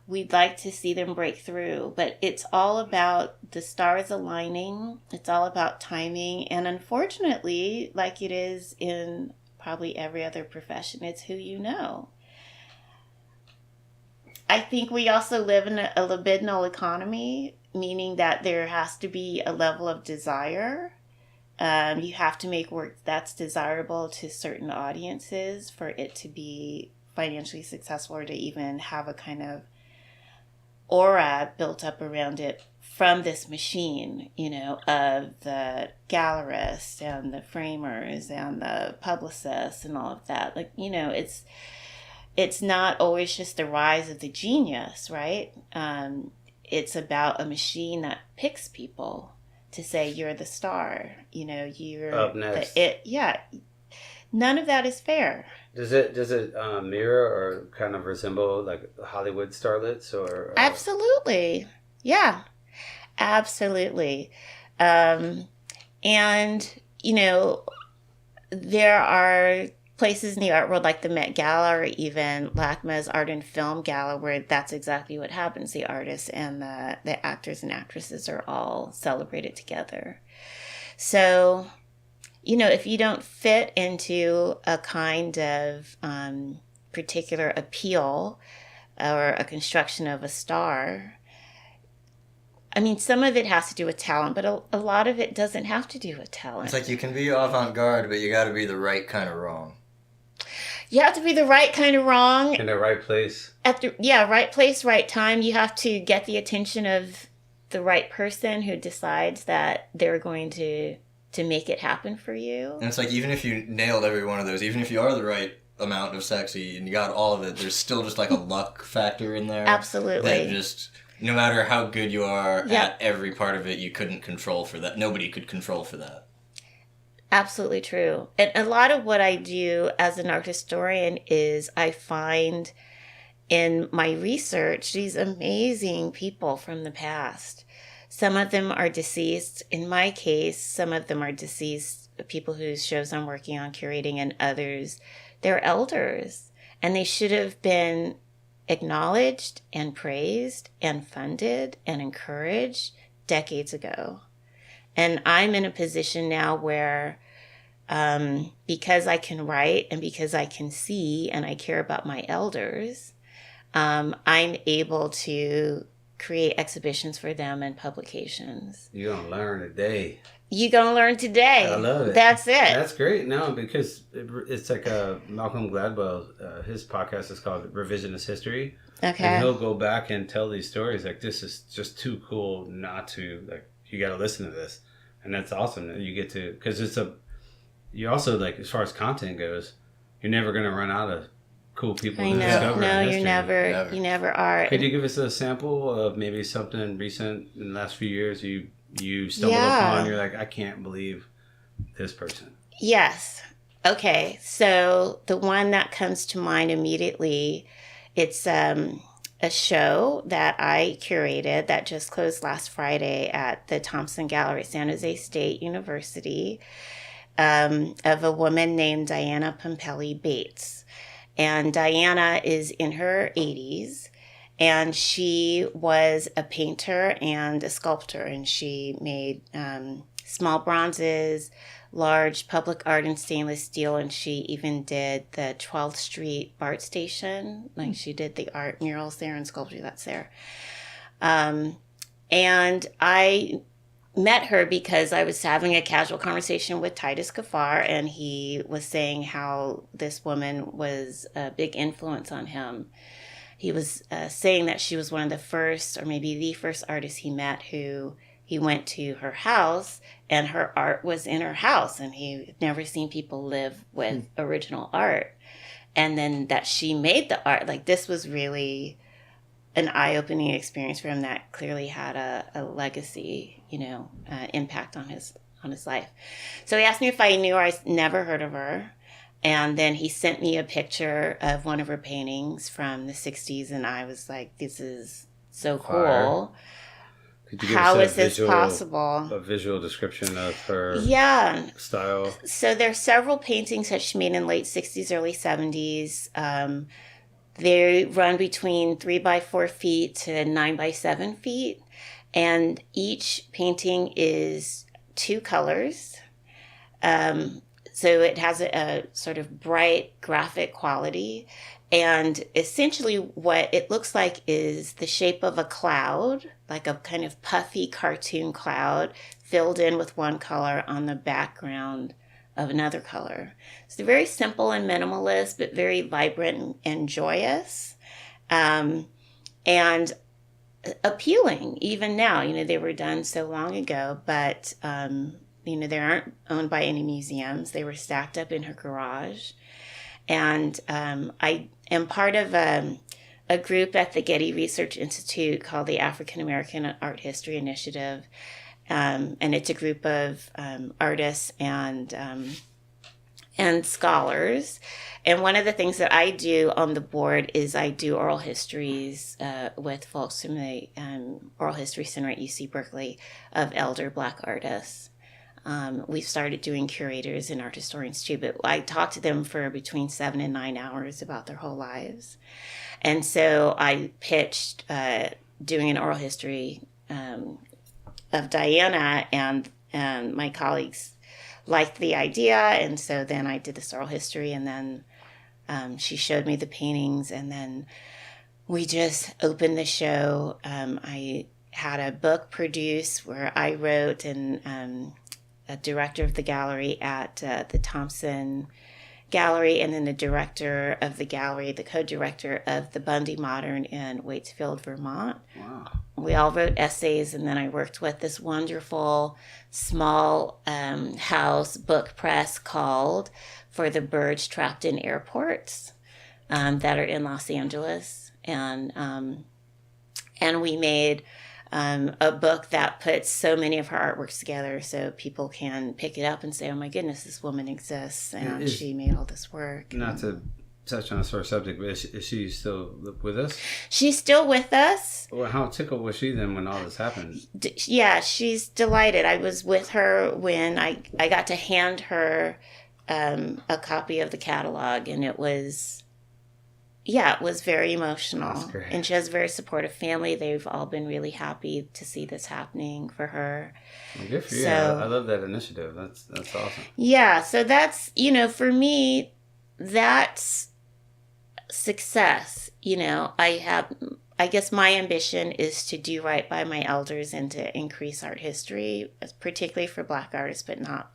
we'd like to see them break through, but it's all about the stars aligning. It's all about timing. And unfortunately, like it is in probably every other profession, it's who you know. I think we also live in a libidinal economy, meaning that there has to be a level of desire. You have to make work that's desirable to certain audiences for it to be financially successful, or to even have a kind of aura built up around it from this machine, of the gallerists and the framers and the publicists and all of that. Like, it's not always just the rise of the genius, right? It's about a machine that picks people to say you're the star. You're up next. Yeah. None of that is fair. Does it mirror or kind of resemble like Hollywood starlets or? Absolutely, yeah, absolutely, and there are places in the art world like the Met Gala or even LACMA's Art and Film Gala where that's exactly what happens. The artists and the actors and actresses are all celebrated together. So, if you don't fit into a kind of particular appeal or a construction of a star, I mean, some of it has to do with talent, but a lot of it doesn't have to do with talent. It's like you can be avant-garde, but you got to be the right kind of wrong. You have to be the right kind of wrong. In the right place. Right place, right time. You have to get the attention of the right person who decides that they're going to make it happen for you. And it's like, even if you nailed every one of those, even if you are the right amount of sexy and you got all of it, there's still just like a luck factor in there. Absolutely. That just, no matter how good you are at every part of it, you couldn't control for that. Nobody could control for that. Absolutely true. And a lot of what I do as an art historian is I find in my research these amazing people from the past. Some of them are deceased. In my case, some of them are deceased people whose shows I'm working on curating, and others, they're elders. And they should have been acknowledged and praised and funded and encouraged decades ago. And I'm in a position now where because I can write and because I can see and I care about my elders, I'm able to create exhibitions for them and publications. You're going to learn today. You're going to learn today. I love it. That's it. That's great. No, because it's like Malcolm Gladwell, his podcast is called Revisionist History. Okay. And he'll go back and tell these stories like, this is just too cool not to, like, you got to listen to this. And that's awesome that you get to, because you also, like, as far as content goes, you're never going to run out of cool people I to know. discover No, in history. you never are. Could you give us a sample of maybe something recent in the last few years you stumbled upon? You're like, I can't believe this person. Yes. Okay. So the one that comes to mind immediately, it's a show that I curated that just closed last Friday at the Thompson Gallery at San Jose State University, of a woman named Diana Pompelli Bates. And Diana is in her 80s, and she was a painter and a sculptor, and she made small bronzes, large public art in stainless steel, and she even did the 12th Street BART station. Like, she did the art murals there and sculpture that's there. And I met her because I was having a casual conversation with Titus Kaffar, and he was saying how this woman was a big influence on him. He was saying that she was one of the first, or maybe the first artist he met who he went to her house and her art was in her house, and he'd never seen people live with original art. And then that she made the art, like, this was really an eye-opening experience for him that clearly had a legacy, impact on his life. So he asked me if I knew her. I never heard of her. And then he sent me a picture of one of her paintings from the 60s, and I was like, this is so cool. Could you give How us is this possible? A visual description of her style? So there's several paintings that she made in late 60s, early 70s. They run between 3 by 4 feet to 9 by 7 feet. And each painting is 2 colors. So it has a sort of bright graphic quality. And essentially what it looks like is the shape of a cloud, like a kind of puffy cartoon cloud filled in with one color on the background of another color. So very simple and minimalist, but very vibrant and joyous. And appealing even now. They were done so long ago, but they aren't owned by any museums. They were stacked up in her garage. And I am part of a group at the Getty Research Institute called the African American Art History Initiative. And it's a group of artists and scholars. And one of the things that I do on the board is I do oral histories with folks from the Oral History Center at UC Berkeley of elder Black artists. We've started doing curators and art historians too, but I talk to them for between 7 and 9 hours about their whole lives. And so I pitched doing an oral history of Diana, and my colleagues liked the idea. And so then I did this oral history, and then she showed me the paintings, and then we just opened the show. I had a book produced where I wrote, and a director of the gallery at the Thompson Gallery, and then the director of the gallery, the co-director of the Bundy Modern in Waitsfield, Vermont. Wow. We all wrote essays, and then I worked with this wonderful small house book press called For the Birds Trapped in Airports that are in Los Angeles. And we made a book that puts so many of her artworks together so people can pick it up and say, oh my goodness, this woman exists, and she made all this work. Not to touch on a sore subject, but is she still with us? She's still with us. Well, how tickled was she then when all this happened? Yeah, she's delighted. I was with her when I got to hand her a copy of the catalog, and it was very emotional. That's great. And she has a very supportive family. They've all been really happy to see this happening for her. Well, good for you. So, I love that initiative. That's awesome. Yeah, so that's, for me, that's success. I guess my ambition is to do right by my elders and to increase art history, particularly for Black artists, but not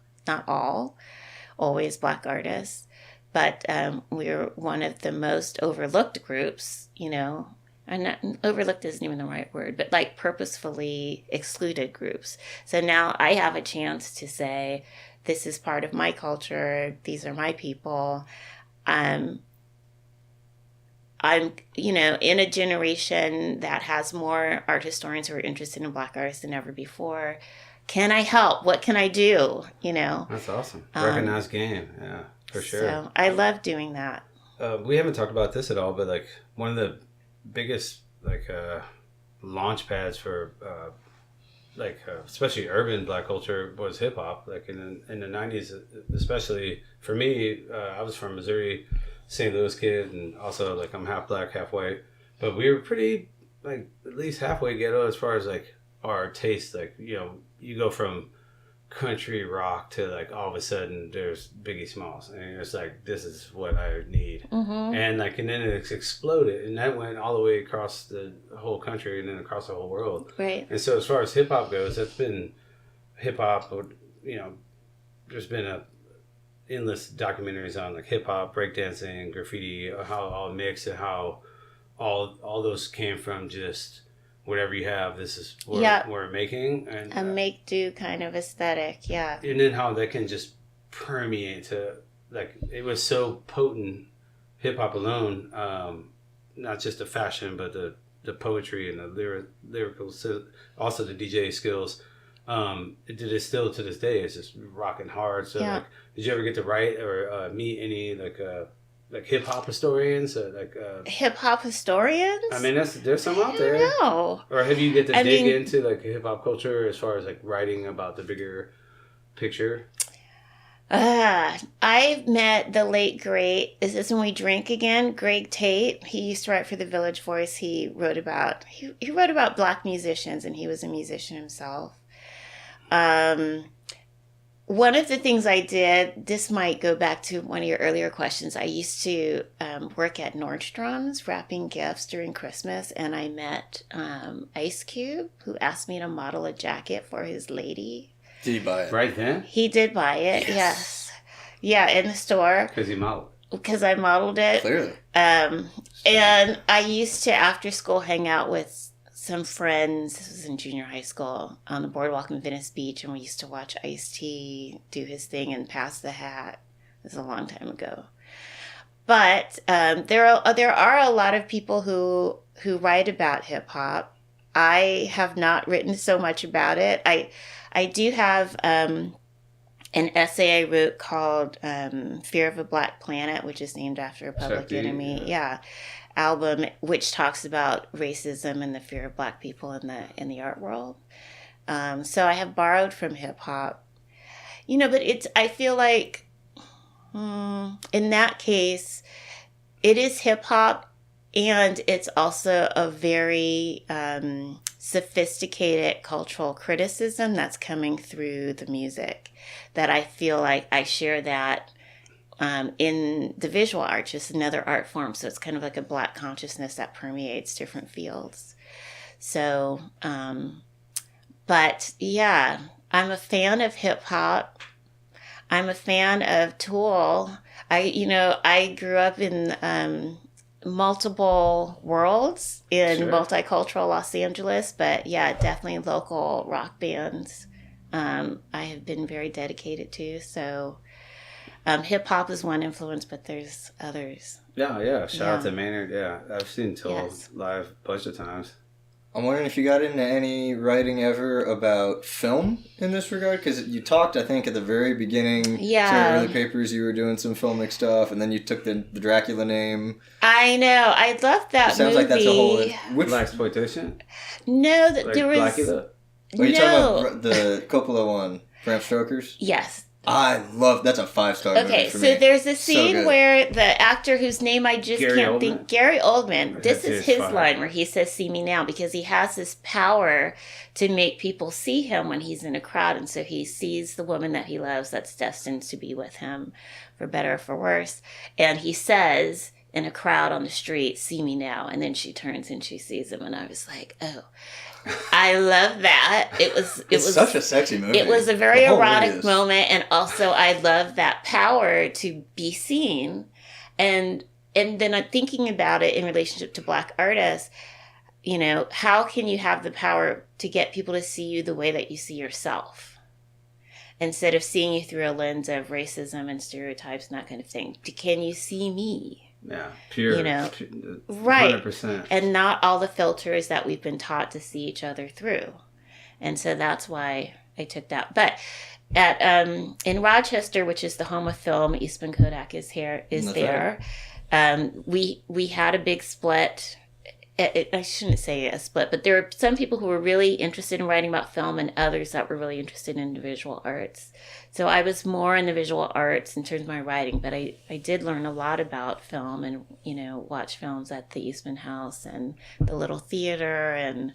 always Black artists. But we're one of the most overlooked groups, and not, overlooked isn't even the right word, but like purposefully excluded groups. So now I have a chance to say, this is part of my culture. These are my people. I'm in a generation that has more art historians who are interested in Black artists than ever before. Can I help? What can I do? That's awesome. Recognized game. Yeah. For sure. So I love doing that. We haven't talked about this at all, but like one of the biggest launch pads for especially urban Black culture was hip hop. Like in the 90s, especially for me, I was from Missouri, St. Louis kid, and also like I'm half Black, half white. But we were pretty like at least halfway ghetto as far as like our taste. Like you go from country rock to like all of a sudden there's Biggie Smalls, and it's like, this is what I need. Mm-hmm. And then it exploded, and that went all the way across the whole country and then across the whole world. Right. And so as far as hip hop goes, that's been hip hop. There's been endless documentaries on like hip hop, breakdancing, graffiti, how it all mixed, and how all those came from just whatever you have, this is what we're making. And a make-do kind of aesthetic, yeah. And then how that can just permeate to, like, it was so potent, hip-hop alone, not just the fashion, but the poetry and the lyrical, also the DJ skills. It did it still to this day. It's just rocking hard. So, like, did you ever get to write or meet any, like hip hop historians, hip hop historians? I mean, there's some out there. I don't know. Or have you get to dig into like hip hop culture as far as like writing about the bigger picture? I met the late great. Is this when we drink again? Greg Tate. He used to write for the Village Voice. He wrote about Black musicians, and he was a musician himself. One of the things I did, this might go back to one of your earlier questions. I used to work at Nordstrom's wrapping gifts during Christmas, and I met Ice Cube, who asked me to model a jacket for his lady. Did he buy it? Right then? He did buy it, yes. Yeah, in the store. Because he modeled. Because I modeled it. Clearly. And I used to, after school, hang out with some friends, this was in junior high school, on the boardwalk in Venice Beach, and we used to watch Ice-T do his thing and pass the hat. It was a long time ago. But there are a lot of people who write about hip hop. I have not written so much about it. I do have an essay I wrote called Fear of a Black Planet, which is named after a Public Enemy album, which talks about racism and the fear of Black people in the art world. So I have borrowed from hip hop, but I feel like in that case, it is hip hop, and it's also a very sophisticated cultural criticism that's coming through the music, that I feel like I share that in the visual art, just another art form. So it's kind of like a Black consciousness that permeates different fields. So, but yeah, I'm a fan of hip hop. I'm a fan of Tool. I grew up in multiple worlds in multicultural Los Angeles, but yeah, definitely local rock bands I have been very dedicated to. So hip hop is one influence, but there's others. Yeah. Shout out to Maynard. Yeah, I've seen Tool live a bunch of times. I'm wondering if you got into any writing ever about film in this regard? Because you talked, I think, at the very beginning, some early papers, you were doing some filmic stuff, and then you took the Dracula name. I know. I love that movie. Sounds like that's a whole... Blaxploitation? No, Like there was... Blackula? Are you talking about the Coppola one, Bram Stoker's? Yes. I love... That's a 5-star movie Okay, for so me. there's a scene where the actor whose name I just can't think... Gary Oldman. This is his line where he says, "See me now," because he has this power to make people see him when he's in a crowd. And so he sees the woman that he loves that's destined to be with him, for better or for worse. And he says in a crowd on the street, "See me now." And then she turns and she sees him. And I was like, oh... I love that. It was such a sexy movie. It was a very erotic moment, and also I love that power to be seen. And then I'm thinking about it in relationship to Black artists. How can you have the power to get people to see you the way that you see yourself, instead of seeing you through a lens of racism and stereotypes and that kind of thing? Can you see me? Yeah, pure, right, 100%. And not all the filters that we've been taught to see each other through. And so that's why I took that. But at in Rochester, which is the home of film, Eastman Kodak is there. Right. We had a big split. I shouldn't say a split, but there were some people who were really interested in writing about film and others that were really interested in the visual arts. So I was more in the visual arts in terms of my writing, but I did learn a lot about film and, watch films at the Eastman House and the Little Theater. And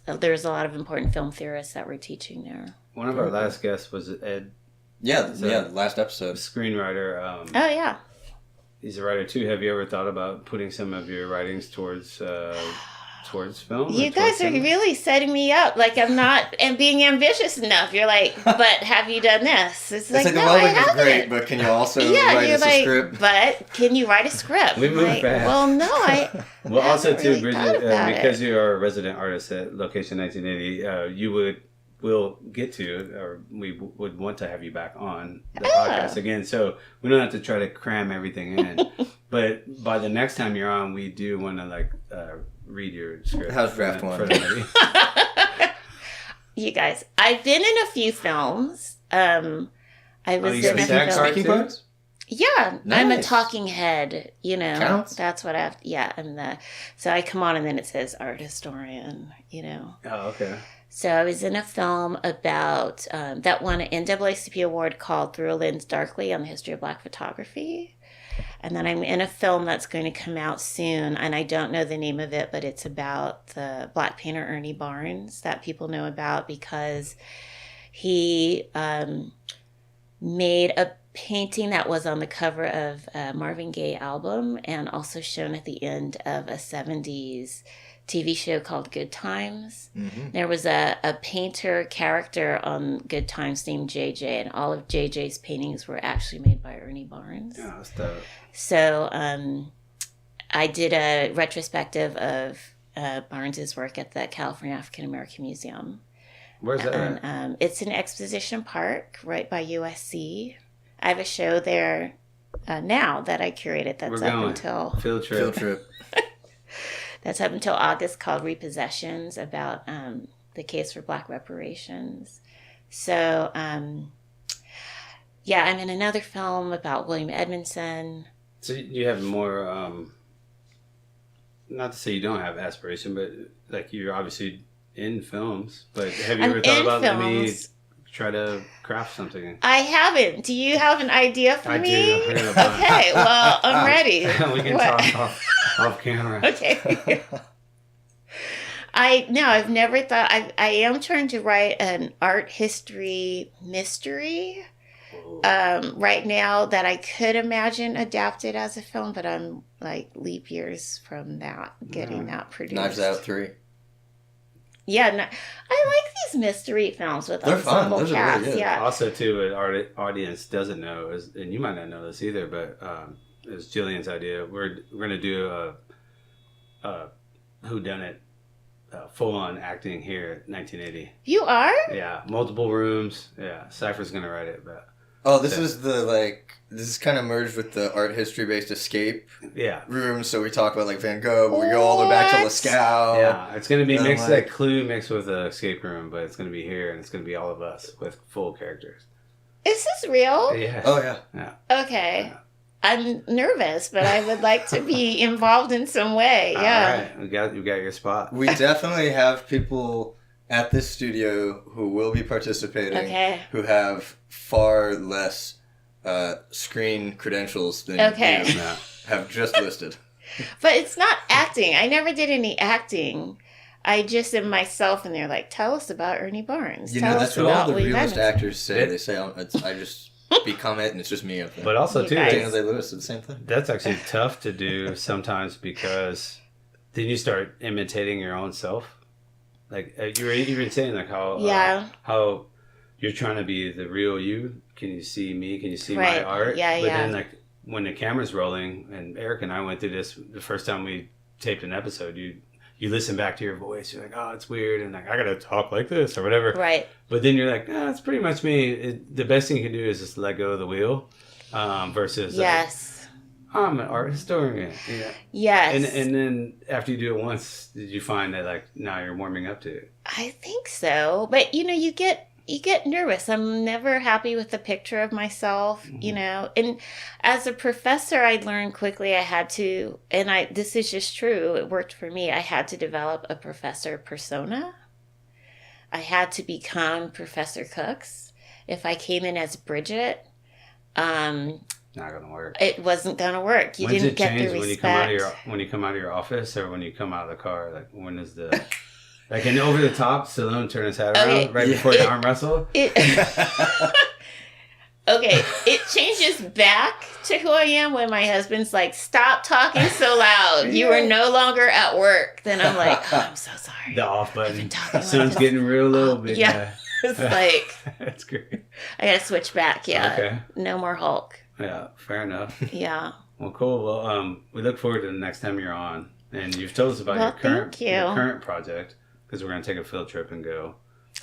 there's a lot of important film theorists that were teaching there. One of our last guests was Ed. Yeah, last episode. Screenwriter. Oh, yeah. He's a writer too. Have you ever thought about putting some of your writings towards film? You guys are really setting me up. Like I'm not and being ambitious enough. You're like, but have you done this? It's like, no, I haven't. Great, but can you also write us a script? But can you write a script? We move fast. Well, no, I. Well, also too, really Bridget, because you are a resident artist at Location 1980, we'll get to, or we would want to have you back on the podcast again. So we don't have to try to cram everything in. But by the next time you're on, we do want to read your script. How's draft one? You guys, I've been in a few films. I was in a film. Yeah, nice. I'm a talking head, Counts? That's what so I come on and then it says art historian, Oh, okay. So I was in a film about, that won an NAACP award called Through a Lens Darkly on the History of Black Photography. And then I'm in a film that's going to come out soon, and I don't know the name of it, but it's about the Black painter Ernie Barnes that people know about because he made a painting that was on the cover of a Marvin Gaye album and also shown at the end of a 70s TV show called Good Times. Mm-hmm. There was a painter character on Good Times named JJ, and all of JJ's paintings were actually made by Ernie Barnes. Yeah, that's dope. So I did a retrospective of Barnes's work at the California African American Museum. Where's that at? And it's in Exposition Park right by USC. I have a show there now that I curated that's We're up going. until Field trip. Field trip. that's up until August, called Repossessions, about the case for Black reparations. So yeah, I'm in another film about William Edmondson. So you have more, not to say you don't have aspiration, but like you're obviously in films. But have you I'm ever thought in about let me films. try to craft something? I haven't. Do you have an idea for I do. me? I got a bunch. Okay, well, I'm ready. We can What? talk off camera. Okay. I've never thought. I am trying to write an art history mystery right now that I could imagine adapted as a film, but I'm like leap years from that, getting that produced. Knives Out 3. Yeah, I like these mystery films with They're fun. ensemble Those are really casts. good. Yeah. Also, too, what our audience doesn't know is, and you might not know this either, but it's Jillian's idea. We're gonna do a whodunit, full-on acting here at 1980. You are? Yeah, multiple rooms. Yeah, Cypher's gonna write it, but Oh, this is this is kind of merged with the art history based escape yeah. room. So we talk about like Van Gogh, but we go all the way back to What? Lascaux. Yeah, it's gonna be And, mixed like- like Clue mixed with the escape room, but it's gonna be here and it's gonna be all of us with full characters. Is this real? Yeah. Oh yeah. Yeah. Okay. I'm nervous, but I would like to be involved in some way. Yeah. All right, you got your spot. We definitely have people at this studio who will be participating Okay. who have far less screen credentials than Okay. you Yeah. have just listed. But it's not acting. I never did any acting. I just am myself, and they're like, "Tell us about Ernie Barnes. You Tell know, us that's what all about the William realist Edmondson." actors say. It- They say, I just become it and it's just me up there. But also You too, guys- Daniel Day-Lewis did the same thing. that's actually tough to do sometimes because then you start imitating your own self. Like you were even saying, like how you're trying to be the real you. Can you see me? Can you see my Right. art? Yeah, But yeah. then like when the camera's rolling, and Eric and I went through this the first time we taped an episode. You listen back to your voice. You're like, oh, it's weird, and like I gotta talk like this or whatever. Right. But then you're like, it's pretty much me. The best thing you can do is just let go of the wheel, versus Yes. I'm an art historian. Yeah. Yes. And then after you do it once, did you find that like now you're warming up to it? I think so. But you get nervous. I'm never happy with the picture of myself, And as a professor, I learned quickly I had to, and this is just true, it worked for me. I had to develop a professor persona. I had to become Professor Cooks. If I came in as Bridget, Not gonna work. it wasn't going to work. You When's didn't it get change the when you come out respect. of when you come out of your office or when you come out of the car? Like when is the like an over the top Stallone turn his hat around Okay. right before the arm wrestle? Okay, it changes back to who I am when my husband's like, "Stop talking so loud. You are no longer at work." Then I'm like, "Oh, I'm so sorry." The off button. been talking The sun's like getting real low, but Yeah. It's like that's great. I gotta switch back. Yeah, Okay. no more Hulk. Yeah, fair enough. Yeah. Well, cool. Well, we look forward to the next time you're on, and you've told us about Well, thank you. your current project because we're going to take a field trip and go.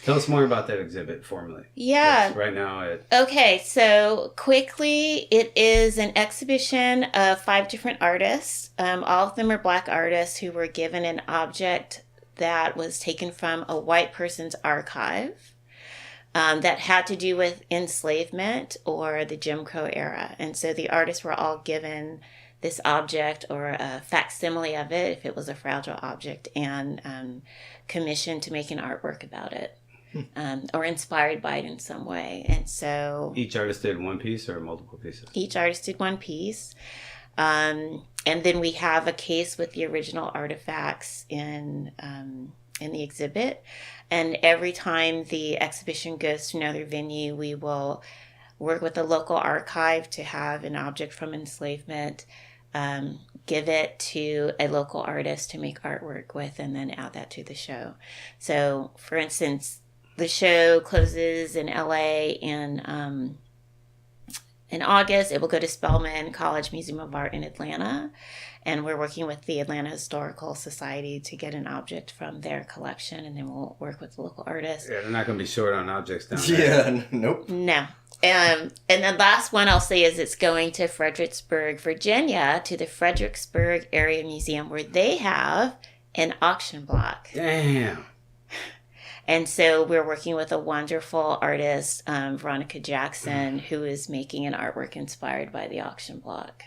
Tell us more about that exhibit formally. Yeah. It's right now at Okay, so quickly, it is an exhibition of 5 different artists. All of them are Black artists who were given an object that was taken from a white person's archive that had to do with enslavement or the Jim Crow era. And so the artists were all given this object or a facsimile of it, if it was a fragile object, and commissioned to make an artwork about it. Or inspired by it in some way. And so each artist did one piece or multiple pieces. each artist did one piece. And then we have a case with the original artifacts in the exhibit. And every time the exhibition goes to another venue, we will work with the local archive to have an object from enslavement, give it to a local artist to make artwork with, and then add that to the show. So, for instance, the show closes in LA in August, it will go to Spelman College Museum of Art in Atlanta. And we're working with the Atlanta Historical Society to get an object from their collection, and then we'll work with the local artists. Yeah, they're not going to be short on objects down there. Yeah, nope. No. And the last one I'll say is it's going to Fredericksburg, Virginia, to the Fredericksburg Area Museum, where they have an auction block. Damn. And so we're working with a wonderful artist, Veronica Jackson, who is making an artwork inspired by the auction block.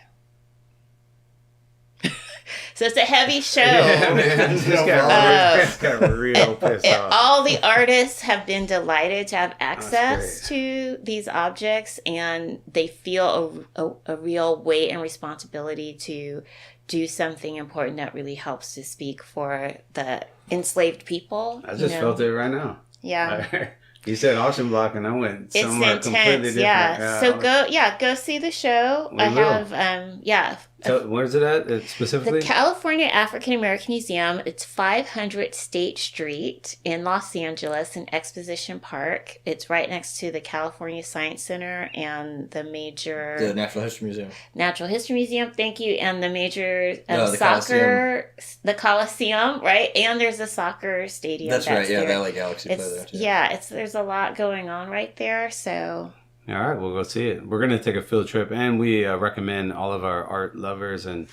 So it's a heavy show. Yeah, man. This got real pissed off. All the artists have been delighted to have access to these objects, and they feel a real weight and responsibility to do something important that really helps to speak for the enslaved people. I just felt it right now. Yeah. You said auction block, and I went It's somewhere completely intense, different. yeah. So go see the show. We will. Have So where's it at specifically? the California African American Museum. It's 500 State Street in Los Angeles in Exposition Park. It's right next to the California Science Center and the major The Natural History Museum. Natural History Museum. Thank you, and the major the soccer, the Coliseum, right? And there's a soccer stadium. That's right, yeah, there. the LA Galaxy play there, too. There's a lot going on right there. So All right, we'll go see it. We're going to take a field trip, and we recommend all of our art lovers and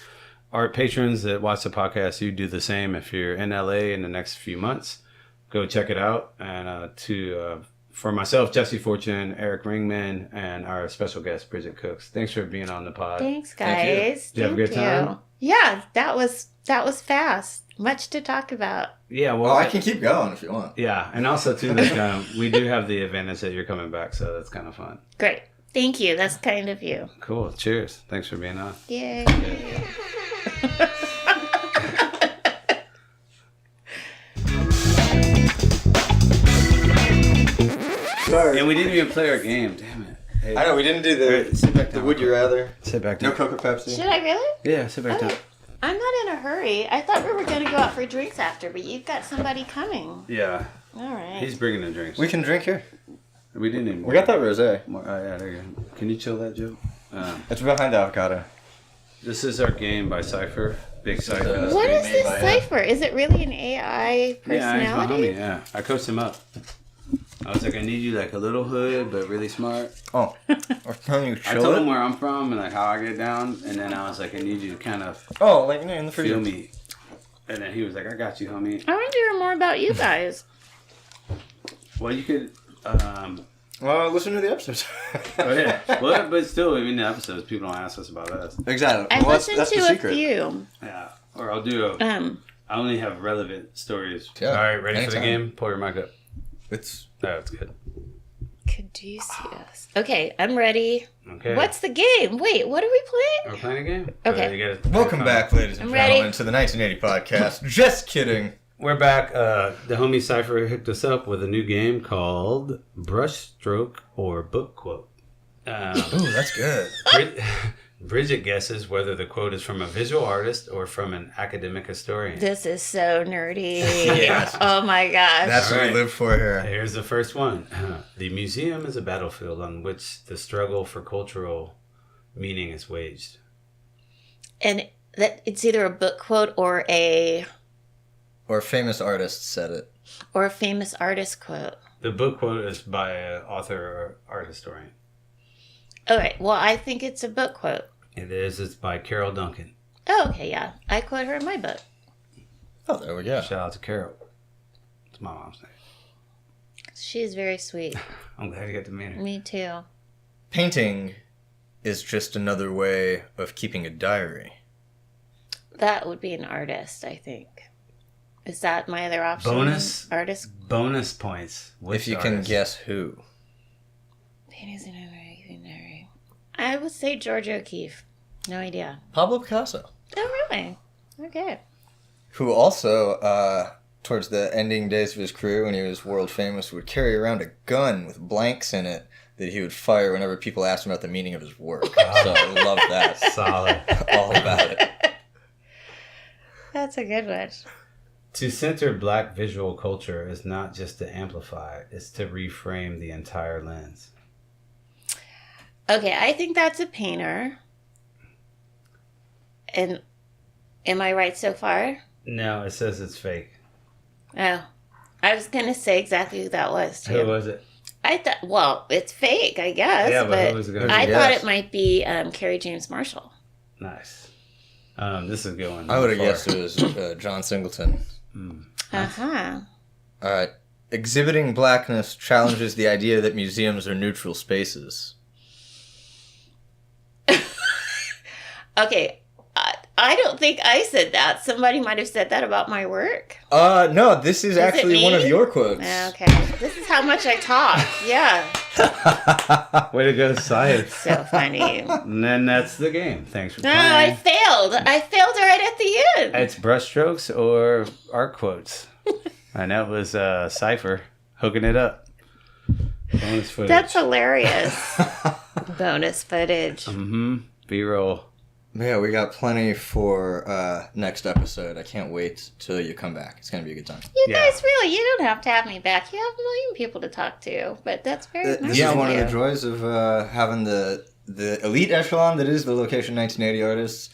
art patrons that watch the podcast, you do the same. If you're in LA in the next few months, go check it out. And for myself, Jesse Fortune, Eric Ringman, and our special guest, Bridget Cooks. Thanks for being on the pod. thanks, Thank you. guys. Did you have a good time? Yeah, that was fast. Much to talk about. Yeah, well, Oh, I can keep going if you want. Yeah, and also too, like, we do have the advantage that you're coming back, so that's kind of fun. Great. Thank you. That's kind of you. Cool. Cheers. Thanks for being on. Yay. Sorry. And we didn't even play our game. Damn it. Hey, I know, we didn't do Alright, sit back the down. Would You Rather. Sit back No down. Coke or Pepsi. Should I really? Yeah, sit back down. I'm not in a hurry. I thought we were going to go out for drinks after, but you've got somebody coming. Yeah, All right. he's bringing the drinks. We can drink here. We didn't even. We got that rosé. More, yeah, there you go. Can you chill that, Joe? It's behind the avocado. This is our game by Cypher. Big Cypher. What is made this by him. cipher? Is it really an AI Yeah, he's my personality? homie. Yeah, I coached him up. I was like, I need you like a little hood, but really smart. Oh. Or can you I chill told it? him where I'm from and like how I get down, and then I was like, I need you to kind of Oh, like in the feel freezer. me. And then he was like, I got you, homie. I want to hear more about you guys. Well, you could. Well, listen to the episodes. Oh yeah. Well, but still, in the episodes, people don't ask us about us. Exactly. I Well, listened that's to the a secret. few. Yeah. Or I'll do a. I only have relevant stories. Yeah, All right, ready for the anytime. game? Pull your mic up. It's Oh, that's good. Caduceus. Okay, I'm ready. Okay. What's the game? Wait, what are we We're playing? playing a game. Okay. You gotta- welcome back, ladies and I'm ready. gentlemen, to the 1980 podcast. Just kidding. We're back. The homie Cypher hooked us up with a new game called Brushstroke or Book Quote. Ooh, that's good. Bridget guesses whether the quote is from a visual artist or from an academic historian. This is so nerdy. Yes. Oh my gosh. That's what Alright. we live for here. Here's the first one. The museum is a battlefield on which the struggle for cultural meaning is waged. And that it's either a book quote or a Famous artists said it. famous artist quote. The book quote is by an author or art historian. All right. Well, I think it's a book quote. It is. It's by Carol Duncan. Oh, okay, yeah. I quote her in my book. Oh, there we go. Shout out to Carol. It's my mom's name. She is very sweet. I'm glad you got to meet her. Me too. Painting is just another way of keeping a diary. That would be an artist, I think. Is that my other option? Bonus? Artist. Bonus points. If you can guess who. Paintings in I would say George O'Keeffe. No idea. Pablo Picasso. Oh, really? Okay. Who also, towards the ending days of his career when he was world famous, would carry around a gun with blanks in it that he would fire whenever people asked him about the meaning of his work. So I love that. Solid. All about it. That's a good one. To center Black visual culture is not just to amplify, it's to reframe the entire lens. Okay, I think that's a painter. And am I right so far? No, it says it's fake. Oh, I was gonna say exactly who that was too. Who was it? I thought, well, it's fake, I guess. Yeah, but but who was it gonna be? I Yes. thought it might be Carrie James Marshall. Nice. This is a good one. I would have guessed it was John Singleton. Uh huh. All right. Exhibiting blackness challenges the idea that museums are neutral spaces. Okay, I don't think I said that. Somebody might have said that about my work. No, this is it actually one of me? your quotes. Okay, this is how much I talk. Yeah, Way to go, science. so funny. And then that's the game. Thanks for No, playing. I failed. I failed right at the end. It's brushstrokes or art quotes. And that was Cypher hooking it up. Bonus footage. That's hilarious. Bonus footage. B-roll. Yeah, we got plenty for next episode. I can't wait till you come back. It's going to be a good time. You Yeah. guys really, you don't have to have me back. You have a million people to talk to, but that's very nice This is of one you. of the joys of having the elite echelon that is the Location 1980 artists,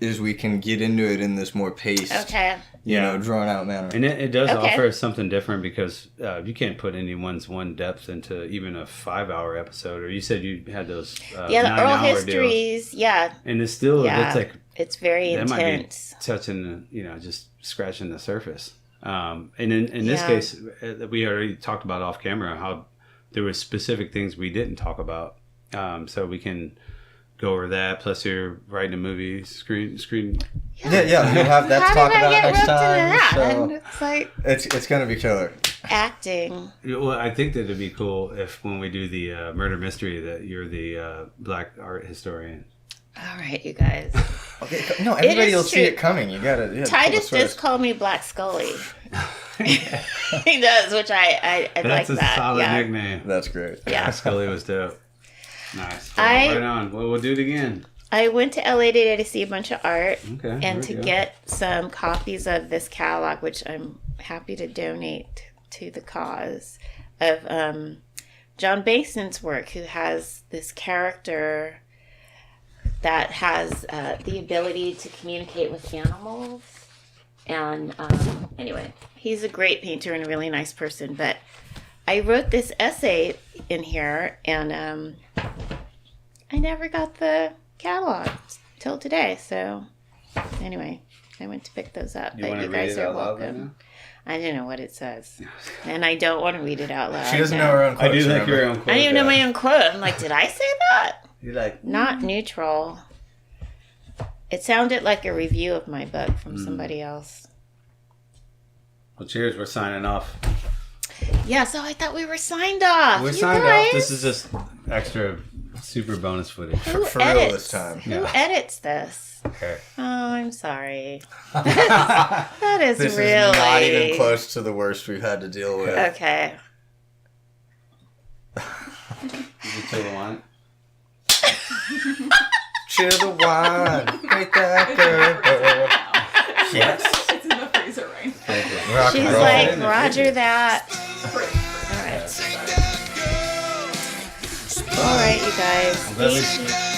is we can get into it in this more paced, Okay. drawn out manner. And it does Okay. offer something different because you can't put anyone's one depth into even a 5-hour episode. Or you said you had those Yeah, the oral 9-hour histories. deals. Yeah, And it's still, yeah. it's like, It's very that might be intense. touching, just scratching the surface. And in this Yeah. case, we already talked about off camera how there were specific things we didn't talk about. So we can go over that. Plus, you're writing a movie screen. Yeah, you'll have that to How talk did I about get next roped time. into that? So And it's like it's going to be killer. acting. Well, I think that it'd be cool if when we do the murder mystery that you're the black art historian. All right, you guys. Okay, no, everybody is will see true. it coming. You got to. Titus does call me Black Scully. He does, which I like That's a that. solid Yeah. nickname. That's great. Yeah. Scully was dope. Nice. I- Right on. Well, we'll do it again. I went to LA today to see a bunch of art Okay. and there to we go. get some copies of this catalog, which I'm happy to donate to the cause, of John Bason's work, who has this character that has the ability to communicate with animals. And anyway, he's a great painter and a really nice person. But I wrote this essay in here, and I never got the catalog till today. So anyway, I went to pick those up. You But want you to read guys it are out loud right welcome. now? I don't know what it says, and I don't want to read it out loud. She doesn't no. know her own I quotes. do think remember? your own quote. I don't even know though. my own quote. I'm like, did I say that? You're like, Not neutral. It sounded like a review of my book from somebody else. well, cheers. We're signing off. Yeah, so I thought we were signed off. We're You signed guys, off. This is just extra super bonus footage. who for real edits? this time. Who Yeah. edits this? Okay. Oh, I'm sorry. That is This really is not even close to the worst we've had to deal with. Okay. You till the line. Cheer the wine. Make that girl. Yes. It's in the freezer right now. Rock and She's roll. like, in the Roger that. All right. All right, you guys. I'm glad we- Thank you.